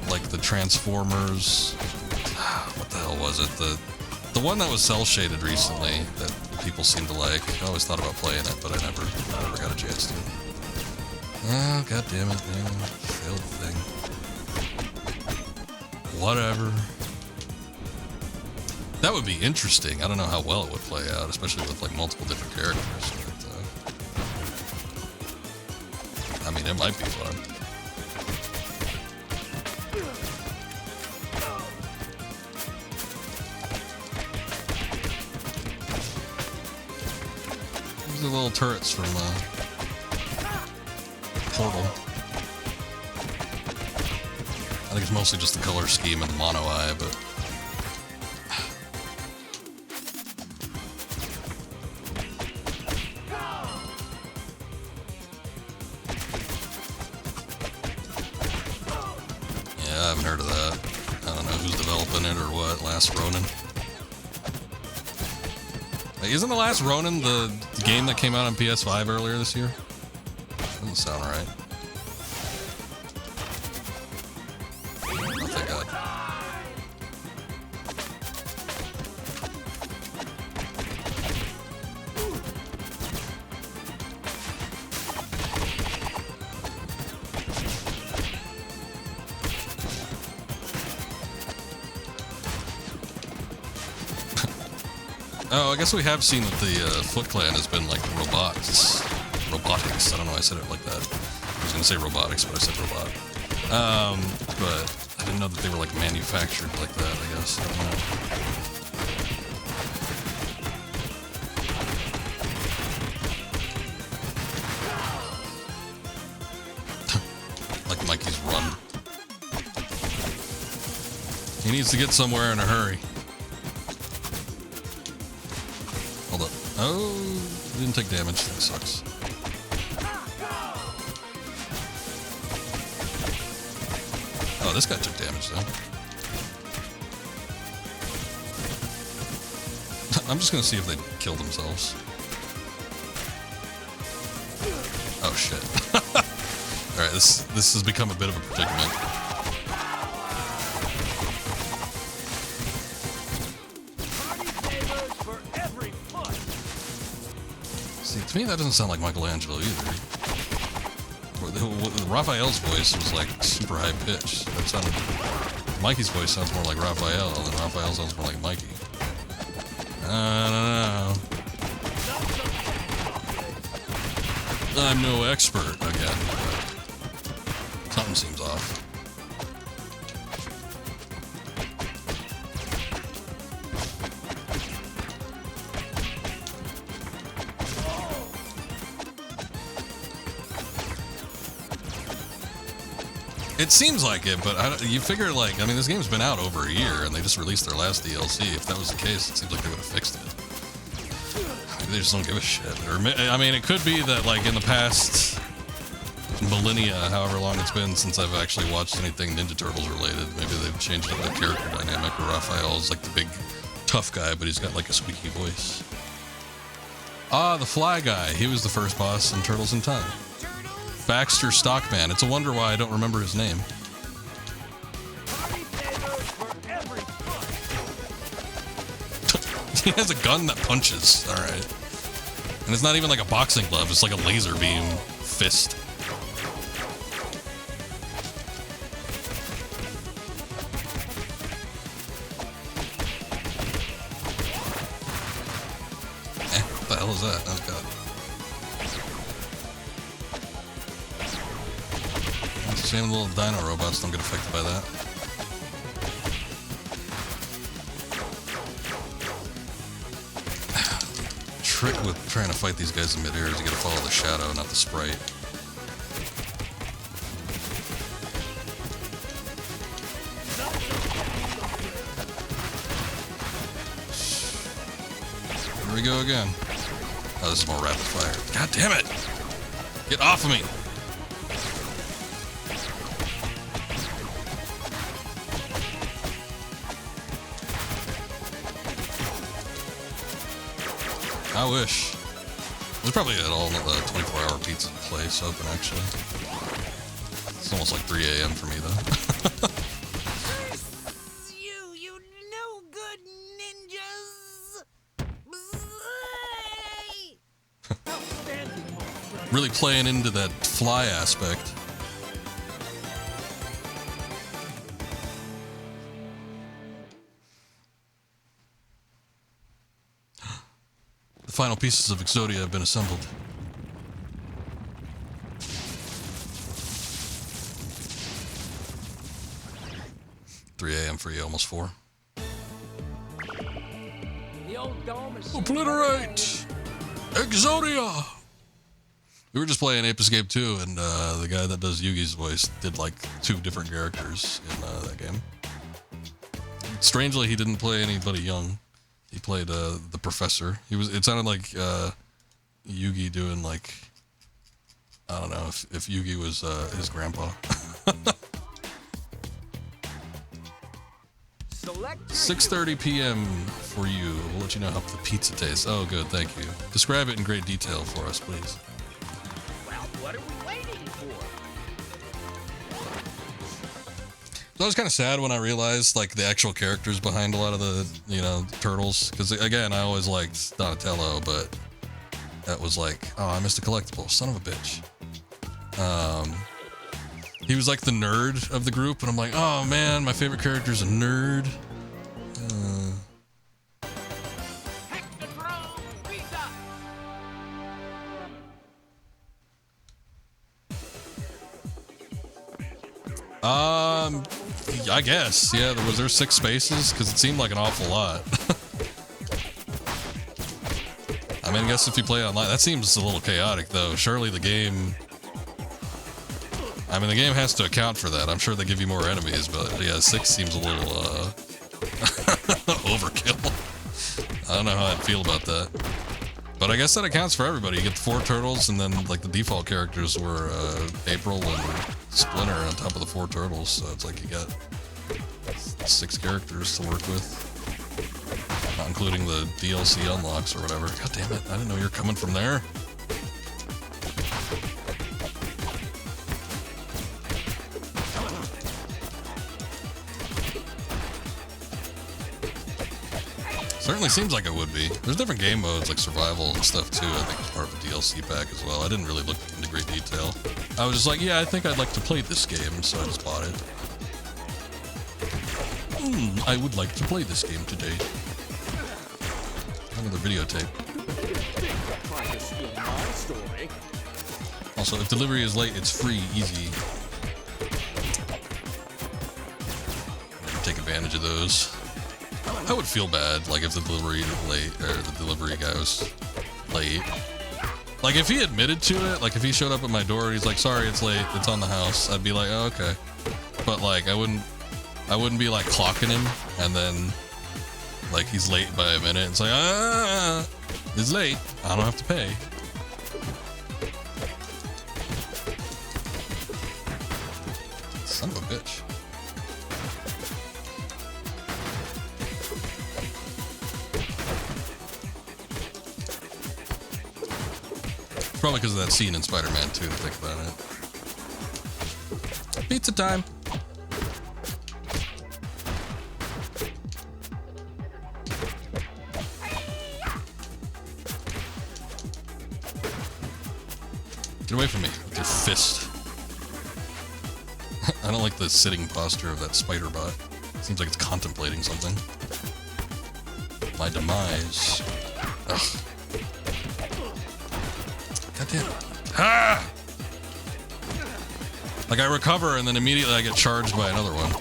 like the Transformers. What the hell was it? The one that was cell shaded recently that people seem to like. I always thought about playing it, but I never got a chance to. Oh, god damn it, man. Failed thing. Whatever. That would be interesting. I don't know how well it would play out, especially with like multiple different characters. But, I mean, it might be fun. These are little turrets from Portal. I think it's mostly just the color scheme and the mono eye, but yeah, I haven't heard of that. I don't know who's developing it or what. Last Ronin. Hey, isn't The Last Ronin the game that came out on PS5 earlier this year? Doesn't sound right. Oh, thank God. Oh, I guess we have seen that the Foot Clan has been like robotics. I don't know why I said it like that. I was gonna say robotics, but I said robot. But I didn't know that they were like manufactured like that, I guess. I don't know. Like Mikey's run. He needs to get somewhere in a hurry. Hold up. Oh, didn't take damage. That sucks. Oh, this guy took damage though. I'm just gonna see if they kill themselves. Oh shit. Alright, this has become a bit of a predicament. See, to me that doesn't sound like Michelangelo either. Raphael's voice was like super high pitched. That sounded. Mikey's voice sounds more like Raphael, and then Raphael sounds more like Mikey. I don't know. I'm no expert again, but something seems off. It seems like it, but you figure, like, I mean, this game's been out over a year, and they just released their last DLC. If that was the case, it seems like they would have fixed it. Maybe they just don't give a shit. Or, I mean, it could be that, like, in the past millennia, however long it's been since I've actually watched anything Ninja Turtles related, maybe they've changed up the character dynamic where Raphael's, like, the big, tough guy, but he's got, like, a squeaky voice. Ah, the Fly Guy. He was the first boss in Turtles in Time. Baxter Stockman. It's a wonder why I don't remember his name. He has a gun that punches. Alright. And it's not even like a boxing glove, it's like a laser beam fist. What the hell is that? Oh god. Same little dino robots don't get affected by that. Trick with trying to fight these guys in midair is you gotta follow the shadow, not the sprite. Here we go again. Oh, this is more rapid fire. God damn it! Get off of me! I wish. There's probably at all 24-hour pizza place open, actually. It's almost like 3 a.m. for me, though. You no good ninjas! Outstanding, Really playing into that fly aspect. The final pieces of Exodia have been assembled. "3 a.m. for you, almost 4. The old dome is Obliterate! Exodia! We were just playing Ape Escape 2, and the guy that does Yugi's voice did like 2 different characters in that game. Strangely, he didn't play anybody young. He played the professor. It sounded like Yugi doing like, I don't know, if Yugi was his grandpa. select 6:30 p.m. for you. We'll let you know how the pizza tastes. Oh, good, thank you. Describe it in great detail for us, please. Well, what are we waiting for? So I was kind of sad when I realized like the actual characters behind a lot of the, turtles. Because again, I always liked Donatello, but that was like, oh, I missed a collectible. Son of a bitch. He was like the nerd of the group, and I'm like, oh man, my favorite character's a nerd. Hectodrome pizza! I guess, yeah. Was there 6 spaces? Because it seemed like an awful lot. I mean, I guess if you play online, that seems a little chaotic, though. Surely the game. I mean, the game has to account for that. I'm sure they give you more enemies, but yeah, 6 seems a little overkill. I don't know how I'd feel about that. But I guess that accounts for everybody. You get the 4 turtles, and then like the default characters were April and Splinter on top of the 4 turtles. So it's like you got 6 characters to work with, not including the DLC unlocks or whatever. God damn it! I didn't know you were coming from there. Certainly seems like it would be. There's different game modes like survival and stuff too. I think it's part of the DLC pack as well. I didn't really look into great detail. I was just like, yeah, I think I'd like to play this game, so I just bought it. I would like to play this game today. Another videotape. Trying to steal my story. Also, if delivery is late, it's free, easy. Take advantage of those. I would feel bad, like, if the delivery guy was late. Like, if he admitted to it, like, if he showed up at my door and he's like, sorry, it's late, it's on the house, I'd be like, oh, okay. But, like, I wouldn't be, like, clocking him, and then, like, he's late by a minute. It's like, he's late, I don't have to pay. Son of a bitch. Probably because of that scene in Spider-Man 2, to think about it. Pizza time! Get away from me with your fist. I don't like the sitting posture of that spider bot. Seems like it's contemplating something. My demise. Ugh. God damn it. Ah! Like, I recover and then immediately I get charged by another one.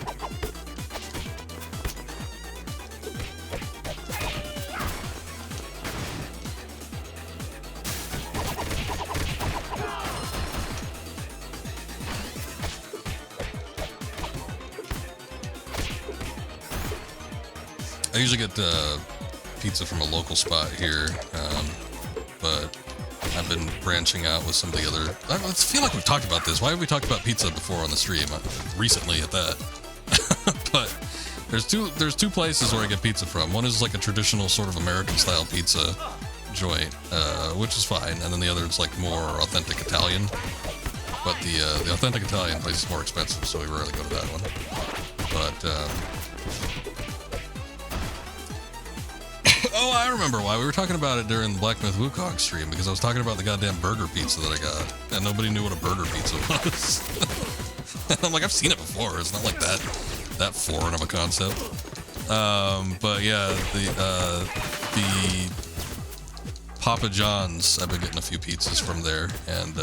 I usually get pizza from a local spot here, but I've I've been branching out with some of the other. I feel like we've talked about this. Why have we talked about pizza before on the stream? Recently at that. But there's two places where I get pizza from. One is like a traditional sort of American style pizza joint, which is fine, and then the other is like more authentic Italian. But the authentic Italian place is more expensive, so we rarely go to that one. But oh, I remember why. We were talking about it during the Black Myth Wukong stream, because I was talking about the goddamn burger pizza that I got, and nobody knew what a burger pizza was. And I'm like, I've seen it before. It's not like that foreign of a concept. But yeah, the Papa John's, I've been getting a few pizzas from there, and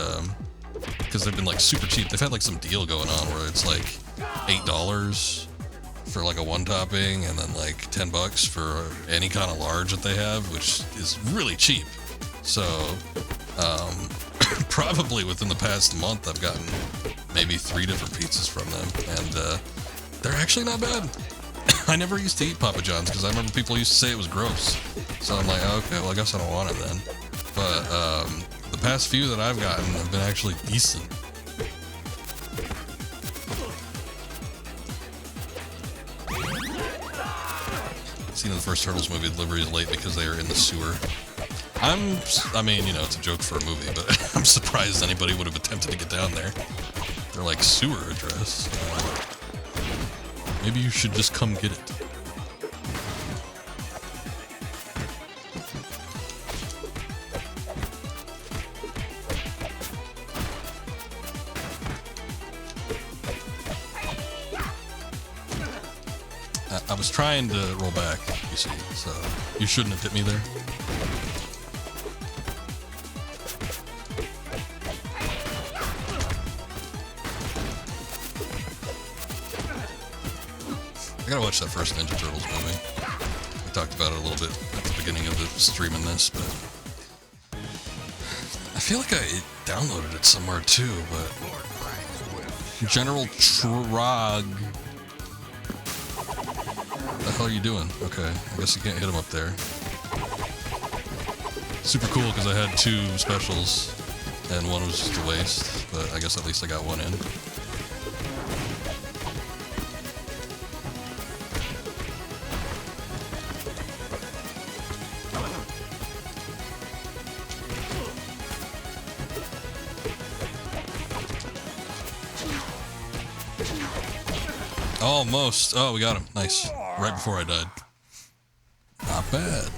because they've been like super cheap. They've had like some deal going on where it's like $8 for like a one topping, and then like $10 for any kind of large that they have, which is really cheap. So probably within the past month I've gotten maybe 3 different pizzas from them, and they're actually not bad. I never used to eat Papa John's because I remember people used to say it was gross, so I'm like, okay, well I guess I don't want it then. But the past few that I've gotten have been actually decent. Scene in the first Turtles movie, delivery is late because they are in the sewer. I mean, you know, it's a joke for a movie, but I'm surprised anybody would have attempted to get down there. They're like, sewer address. Maybe you should just come get it. I was trying to roll back, you see, so you shouldn't have hit me there. I gotta watch that first Ninja Turtles movie. We talked about it a little bit at the beginning of the stream in this, but I feel like I downloaded it somewhere too, but General Trog. What the hell are you doing? Okay, I guess you can't hit him up there. Super cool because I had 2 specials and one was just a waste, but I guess at least I got one in. Almost. Oh, we got him. Nice. Right before I died. Not bad.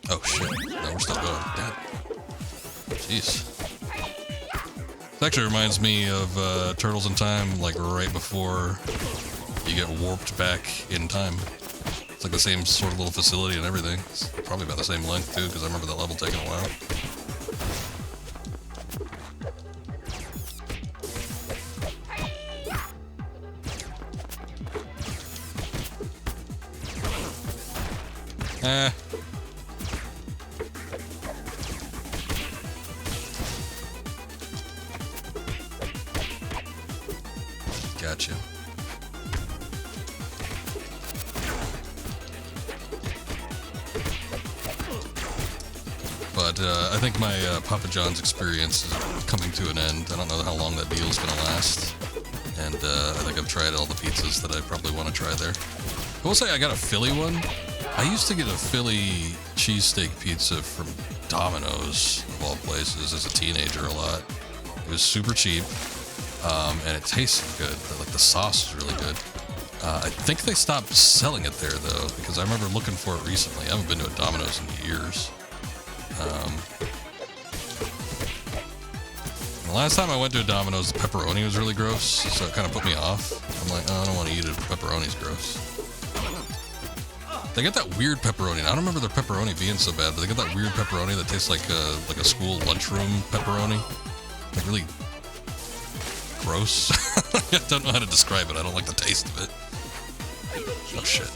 Oh shit. No, we're still going. Dad. Jeez. It actually reminds me of Turtles in Time, like right before you get warped back in time. It's like the same sort of little facility and everything. It's probably about the same length too, because I remember that level taking a while. Gotcha. But I think my Papa John's experience is coming to an end. I don't know how long that deal's gonna last. And I think I've tried all the pizzas that I probably want to try there. I will say I got a Philly one. I used to get a Philly cheesesteak pizza from Domino's, of all places, as a teenager a lot. It was super cheap, and it tasted good. But, like, the sauce was really good. I think they stopped selling it there, though, because I remember looking for it recently. I haven't been to a Domino's in years. The last time I went to a Domino's, the pepperoni was really gross, so it kind of put me off. I'm like, oh, I don't want to eat it if pepperoni's gross. They get that weird pepperoni. I don't remember their pepperoni being so bad, but they get that weird pepperoni that tastes like a school lunchroom pepperoni. Like really gross. I don't know how to describe it. I don't like the taste of it. Oh shit.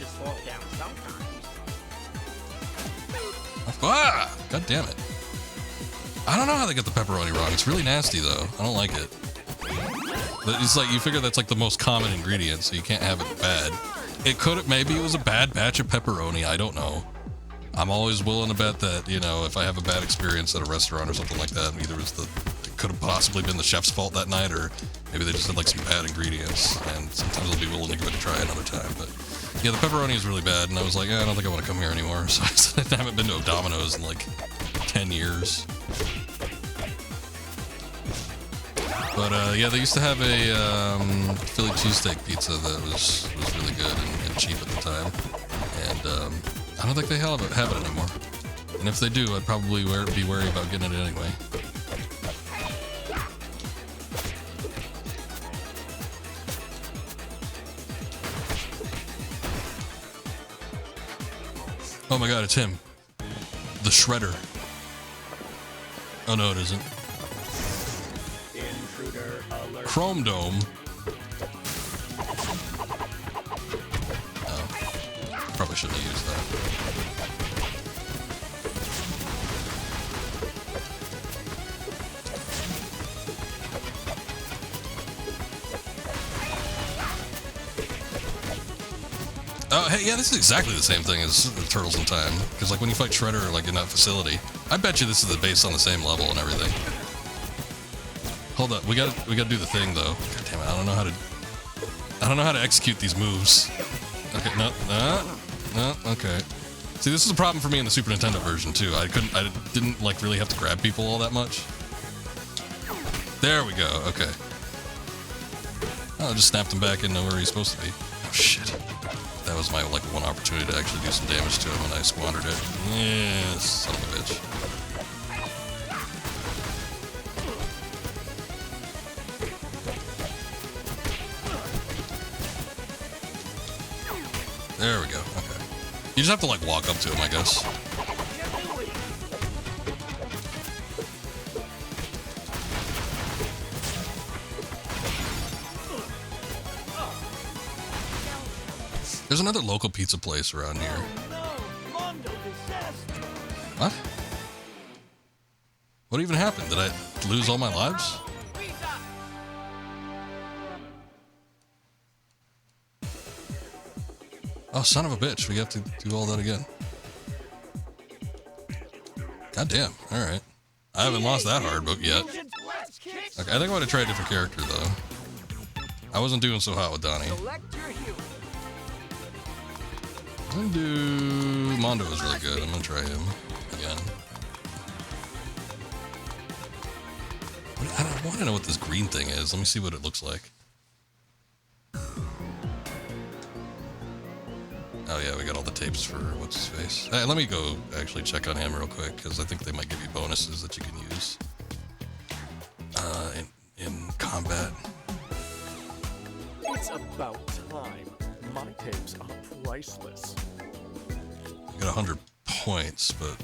Ah! God damn it. I don't know how they get the pepperoni wrong. It's really nasty though. I don't like it. It's like, you figure that's like the most common ingredient, so you can't have it bad. It could have, maybe it was a bad batch of pepperoni, I don't know. I'm always willing to bet that, you know, if I have a bad experience at a restaurant or something like that, either it could have possibly been the chef's fault that night, or maybe they just had like some bad ingredients, and sometimes I'll be willing to give it a try another time. But yeah, the pepperoni is really bad, and I was like, I don't think I want to come here anymore. So I haven't been to a Domino's in like 10 years. But yeah, they used to have a Philly cheesesteak pizza that was really good and cheap at the time, and I don't think they have it anymore. And if they do, I'd probably be wary about getting it anyway. Oh my god, it's him. The Shredder. Oh no, it isn't. Intruder alert. Chrome Dome. Oh. Probably shouldn't have used that. Oh, hey, yeah, this is exactly the same thing as Turtles in Time. Because, like, when you fight Shredder, like, in that facility, I bet you this is based on the same level and everything. Hold up, we gotta do the thing, though. God damn it, I don't know how to execute these moves. Okay, no, okay. See, this is a problem for me in the Super Nintendo version, too. I didn't, like, really have to grab people all that much. There we go, okay. Oh, just snapped him back into where he's supposed to be. Oh, shit. That was my, like, one opportunity to actually do some damage to him, and I squandered it. Yes, son of a bitch. There we go, okay. You just have to, like, walk up to him, I guess. There's another local pizza place around here. What? What even happened? Did I lose all my lives? Oh, son of a bitch. We have to do all that again. God damn. Alright. I haven't lost that hard book yet. Okay, I think I'm going to try a different character, though. I wasn't doing so hot with Donnie. I'm gonna do... Mondo is really good. I'm gonna try him again. I want to know what this green thing is. Let me see what it looks like. Oh yeah, we got all the tapes for what's his face. Hey, let me go actually check on him real quick, because I think they might give you bonuses that you can use in combat. It's about time. My tapes are priceless. I got 100 points, but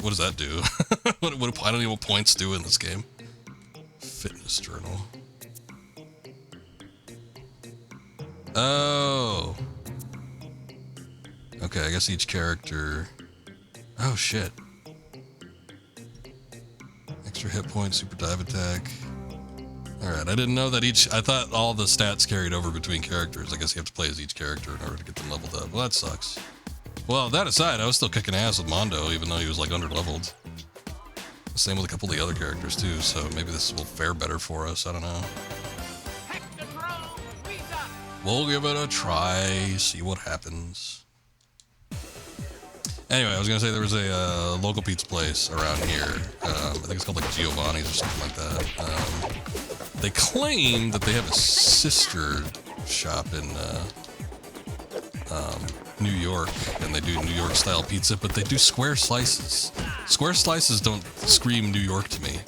what does that do? I don't know what points do in this game. Fitness journal. Oh. Okay, I guess each character... Oh, shit. Extra hit points, super dive attack. Alright, I didn't know that I thought all the stats carried over between characters. I guess you have to play as each character in order to get them leveled up. Well, that sucks. Well, that aside, I was still kicking ass with Mondo, even though he was, like, under-leveled. Same with a couple of the other characters, too, so maybe this will fare better for us. I don't know. We'll give it a try, see what happens. Anyway, I was gonna say there was a local pizza place around here. I think it's called like Giovanni's or something like that. They claim that they have a sister shop in New York, and they do New York style pizza, but they do square slices. Square slices don't scream New York to me.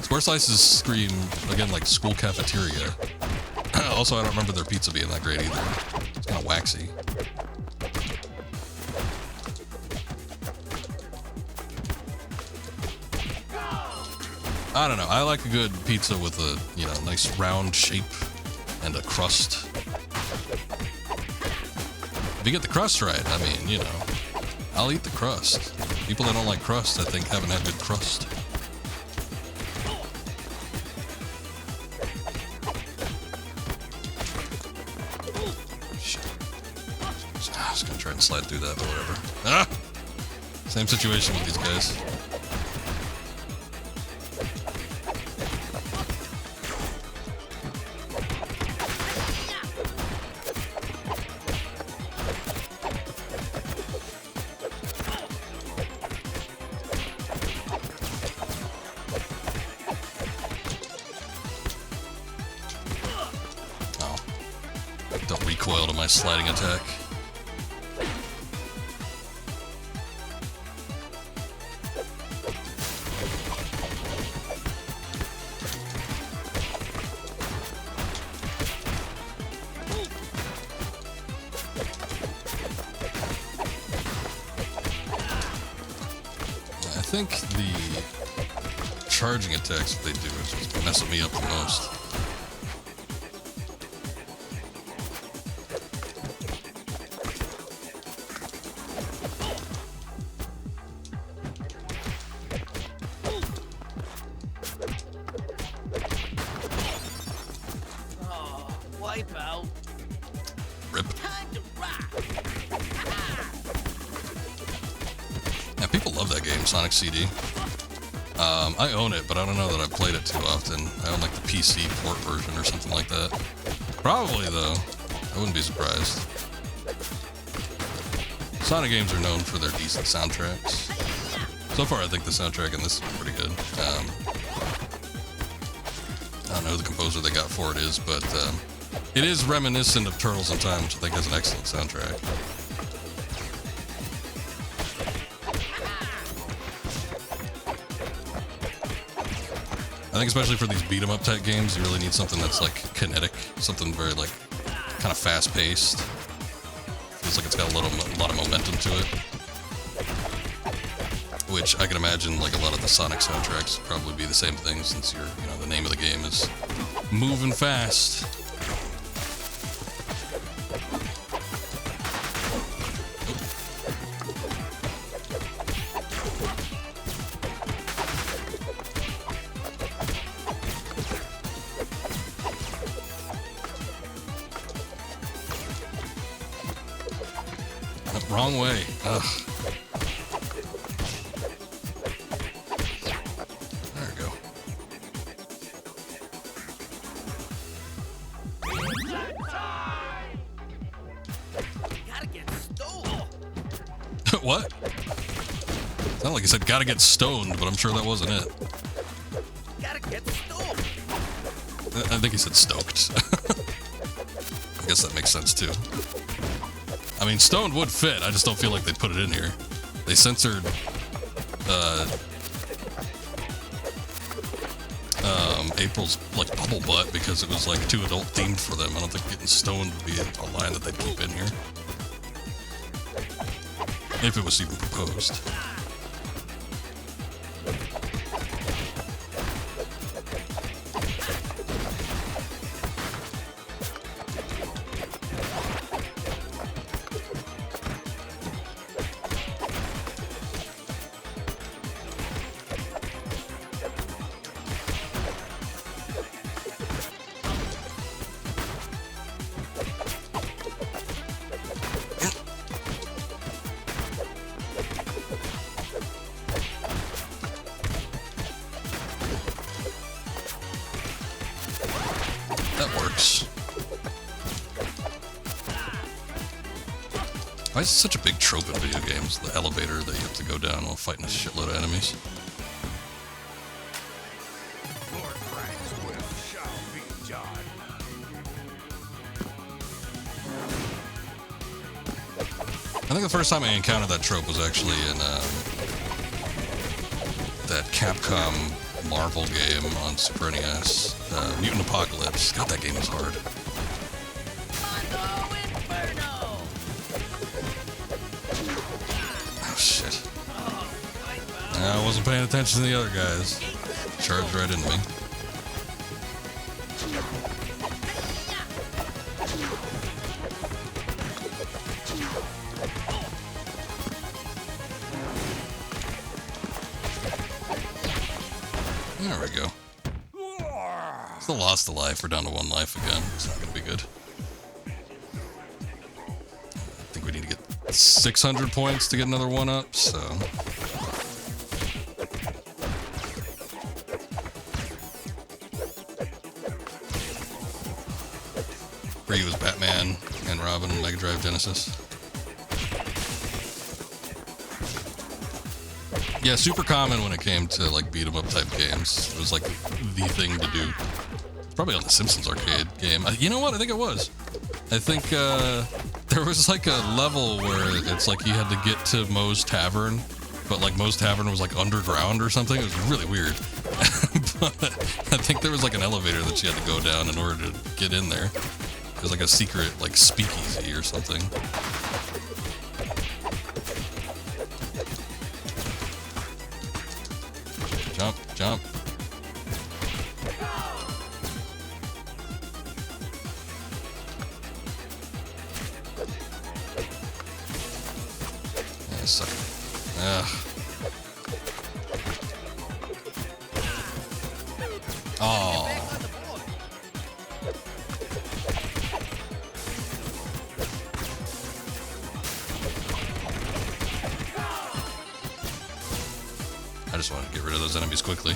Square slices scream, again, like school cafeteria. Also, I don't remember their pizza being that great either. It's kind of waxy. I don't know. I like a good pizza with a, you know, nice round shape and a crust. If you get the crust right, I mean, you know, I'll eat the crust. People that don't like crust, I think, haven't had good crust. Shit. Just gonna try and slide through that, but whatever. Ah! Same situation with these guys. Oh. Don't recoil to my sliding attack. I think the charging attacks that they do is what's messing me up the most. Oh, wipe out. Rip. Time to rock. Yeah, people love that game, Sonic CD. I own it, but I don't know that I've played it too often. I own like the PC port version or something like that. Probably though. I wouldn't be surprised. Sonic games are known for their decent soundtracks. So far, I think the soundtrack in this is pretty good. I don't know who the composer they got for it is, but it is reminiscent of Turtles in Time, which I think has an excellent soundtrack. I think especially for these beat 'em up type games, you really need something that's like kinetic, something very like kind of fast paced. Feels like it's got a lot of momentum to it. Which I can imagine like a lot of the Sonic soundtracks would probably be the same thing, since the name of the game is moving fast. Wrong way. Ugh. There we go. Gotta get stole. What? Sounded like he said gotta get stoned, but I'm sure that wasn't it. Gotta get stole. I think he said stoked. I guess that makes sense too. I mean, stoned would fit, I just don't feel like they put it in here. They censored April's like bubble butt because it was like too adult themed for them. I don't think getting stoned would be a line that they'd keep in here. If it was even proposed. That works. Why is it such a big trope in video games? The elevator that you have to go down while fighting a shitload of enemies. Your crimes will shall be done. I think the first time I encountered that trope was actually in that Capcom Marvel game on Super NES, Mutant Apocalypse. God, that game was hard. Mondo Inferno. Oh shit. I wasn't paying attention to the other guys. Charged right into me. There we go. Still lost a life. We're down to 1 life again. It's not gonna be good. I think we need to get 600 points to get another 1-up, so... Ryu was Batman and Robin Mega Drive Genesis. Yeah, super common when it came to like beat 'em up type games. It was like the thing to do. Probably on the Simpsons arcade game. You know what? I think it was. I think there was like a level where it's like you had to get to Moe's Tavern, but like Moe's Tavern was like underground or something. It was really weird. But I think there was like an elevator that you had to go down in order to get in there. It was like a secret like speakeasy or something. Jump, jump. Yeah, suck it. Ugh. Oh. I just wanted to get rid of those enemies quickly.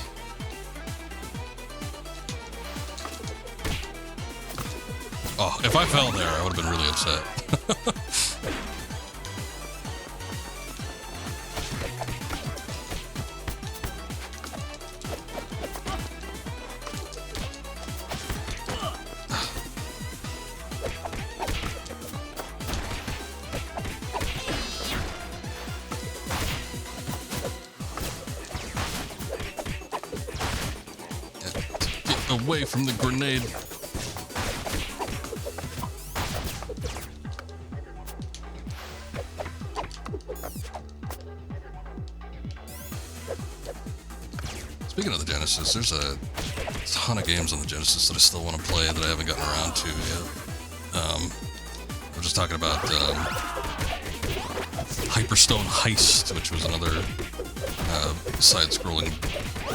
Oh, if I fell there, I would have been really upset. Away from the grenade. Speaking of the Genesis, there's a ton of games on the Genesis that I still want to play that I haven't gotten around to yet. We're just talking about Hyperstone Heist, which was another side-scrolling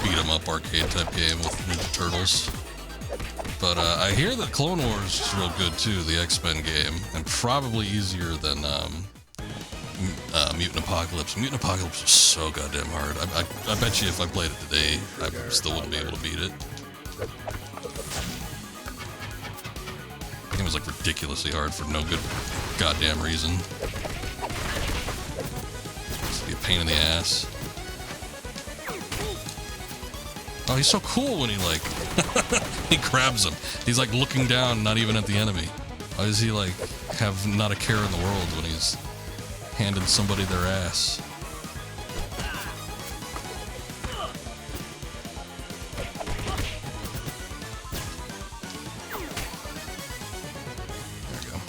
beat-em-up arcade type game with Ninja Turtles. But I hear that Clone Wars is real good too, the X-Men game, and probably easier than Mutant Apocalypse. Mutant Apocalypse was so goddamn hard. I bet you if I played it today, I still wouldn't be able to beat it. The game was like ridiculously hard for no good goddamn reason. It's be a pain in the ass. Oh, he's so cool when he like he grabs him. He's like looking down, not even at the enemy. Why does he like have not a care in the world when he's handing somebody their ass? There we go.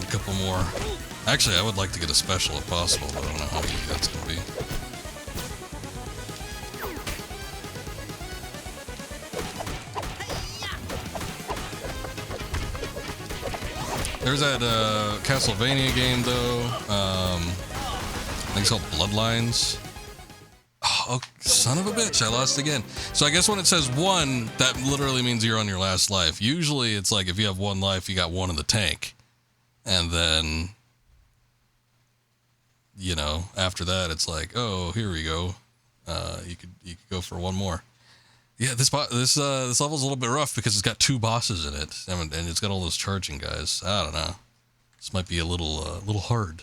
Couple more. Actually, I would like to get a special if possible, but I don't know how easy that's going to be. There's that Castlevania game, though. I think it's called Bloodlines. Oh, son of a bitch, I lost again. So I guess when it says 1, that literally means you're on your last life. Usually it's like if you have 1 life, you got 1 in the tank. And then, you know, after that, it's like, oh, here we go. You could go for 1 more. Yeah, this level's a little bit rough because it's got 2 bosses in it, and it's got all those charging guys. I don't know. This might be a little hard.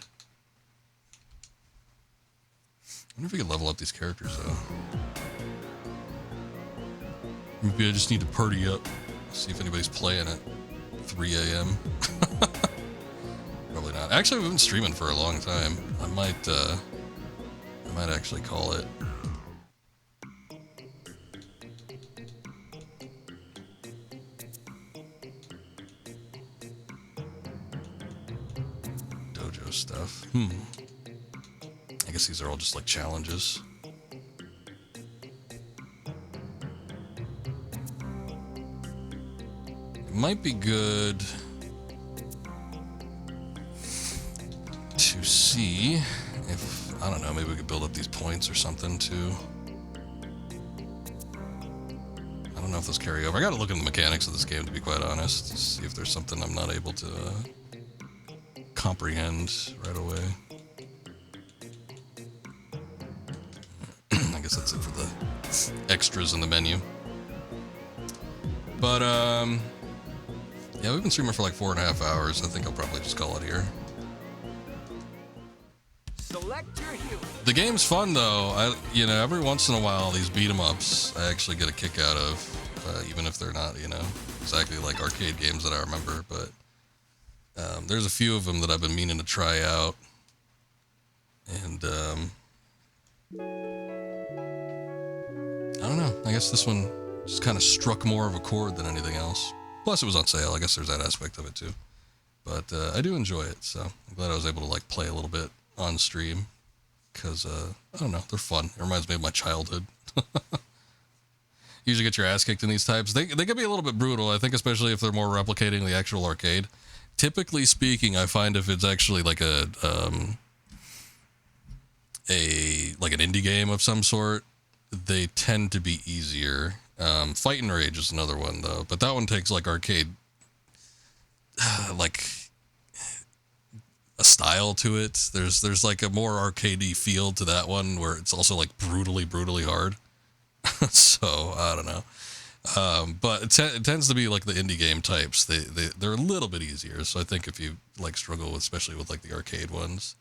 I wonder if we can level up these characters though. Maybe I just need to party up, see if anybody's playing at 3 a.m. Probably not. Actually, we've been streaming for a long time. I might actually call it. Dojo stuff. I guess these are all just like challenges. It might be good see if, I don't know, maybe we could build up these points or something too. I don't know if those carry over. I gotta look at the mechanics of this game, to be quite honest, to see if there's something I'm not able to comprehend right away. I guess that's it for the extras in the menu. But, yeah, we've been streaming for like 4.5 hours. I think I'll probably just call it here. Select your hero. The game's fun, though. You know, every once in a while, these beat-em-ups I actually get a kick out of, even if they're not, you know, exactly like arcade games that I remember. But there's a few of them that I've been meaning to try out. And, I don't know. I guess this one just kind of struck more of a chord than anything else. Plus, it was on sale. I guess there's that aspect of it, too. But I do enjoy it, so I'm glad I was able to, like, play a little bit on stream. Because, I don't know, they're fun. It reminds me of my childhood. Usually get your ass kicked in these types. They can be a little bit brutal, I think, especially if they're more replicating the actual arcade. Typically speaking, I find if it's actually like an indie game of some sort, they tend to be easier. Fight and Rage is another one, though, but that one takes like arcade, like a style to it. There's like a more arcadey feel to that one where it's also like brutally hard. So I don't know. But it tends to be like the indie game types. They're a little bit easier. So I think if you like struggle, especially with like the arcade ones,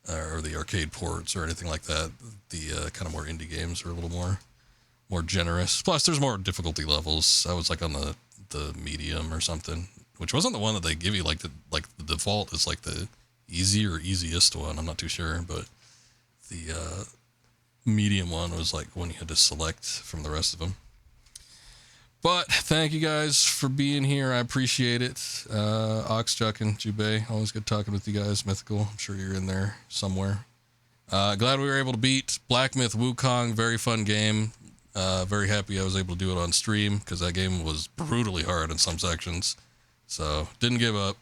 or the arcade ports or anything like that, the kind of more indie games are a little more generous. Plus, there's more difficulty levels. I was like on the medium or something, which wasn't the one that they give you. Like the default is like the easy or easiest one. I'm not too sure, but the medium one was like one you had to select from the rest of them. But thank you guys for being here. I appreciate it. Oxchuck and Jubei, always good talking with you guys. Mythical, I'm sure you're in there somewhere. Glad we were able to beat Black Myth Wukong. Very fun game. Very happy I was able to do it on stream because that game was brutally hard in some sections. So didn't give up.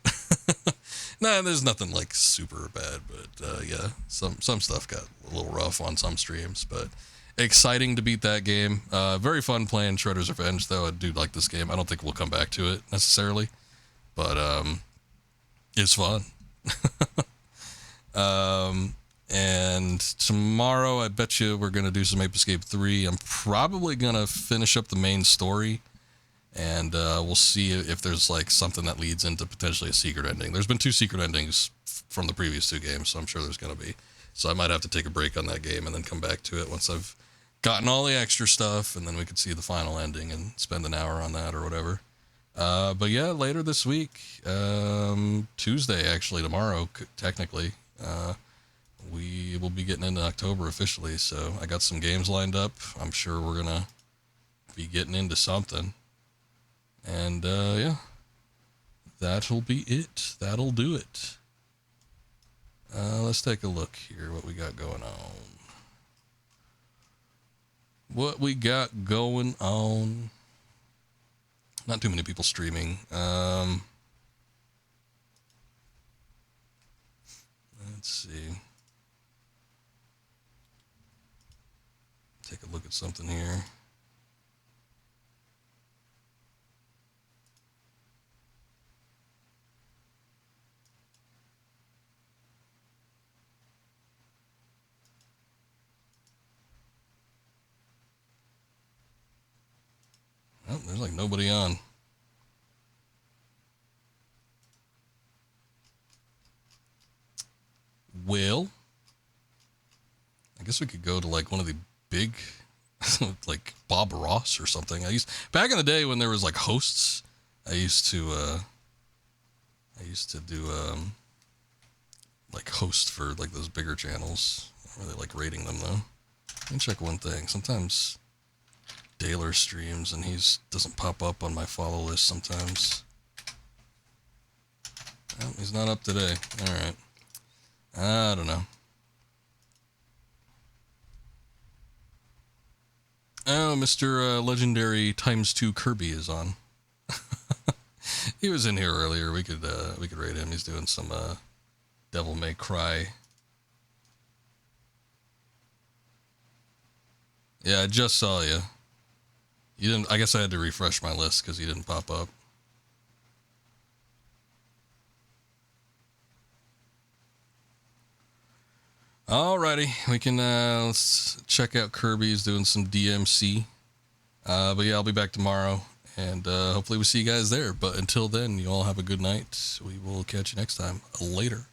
Nah, there's nothing like super bad, but yeah, some stuff got a little rough on some streams, but exciting to beat that game. Very fun playing Shredder's Revenge, though. I do like this game. I don't think we'll come back to it necessarily, but it's fun. And tomorrow, I bet you we're gonna do some Ape Escape 3. I'm probably gonna finish up the main story, and we'll see if there's like something that leads into potentially a secret ending. There's been 2 secret endings from the previous 2 games, so I'm sure there's gonna be. So I might have to take a break on that game and then come back to it once I've gotten all the extra stuff, and then we could see the final ending and spend an hour on that or whatever. But yeah, later this week, Tuesday, actually, tomorrow, technically, we will be getting into October officially, so I got some games lined up. I'm sure we're gonna be getting into something. And yeah, that'll be it. That'll do it. Let's take a look here, what we got going on. What we got going on. Not too many people streaming. Let's see. Take a look at something here. Oh, there's like nobody on. Well, I guess we could go to like one of the big, like Bob Ross or something. Back in the day when there was like hosts, I used to do like host for like those bigger channels. I don't really like rating them though. Let me check one thing. Sometimes Daler streams and doesn't pop up on my follow list sometimes. Oh, he's not up today. All right. I don't know. Oh, Mr. Legendary ×2 Kirby is on. He was in here earlier. We could rate him. He's doing some Devil May Cry Yeah, I just saw you. You didn't. I guess I had to refresh my list because you didn't pop up. Alrighty, we can let's check out Kirby's doing some DMC. But yeah, I'll be back tomorrow, and hopefully we see you guys there. But until then, you all have a good night. We will catch you next time. Later.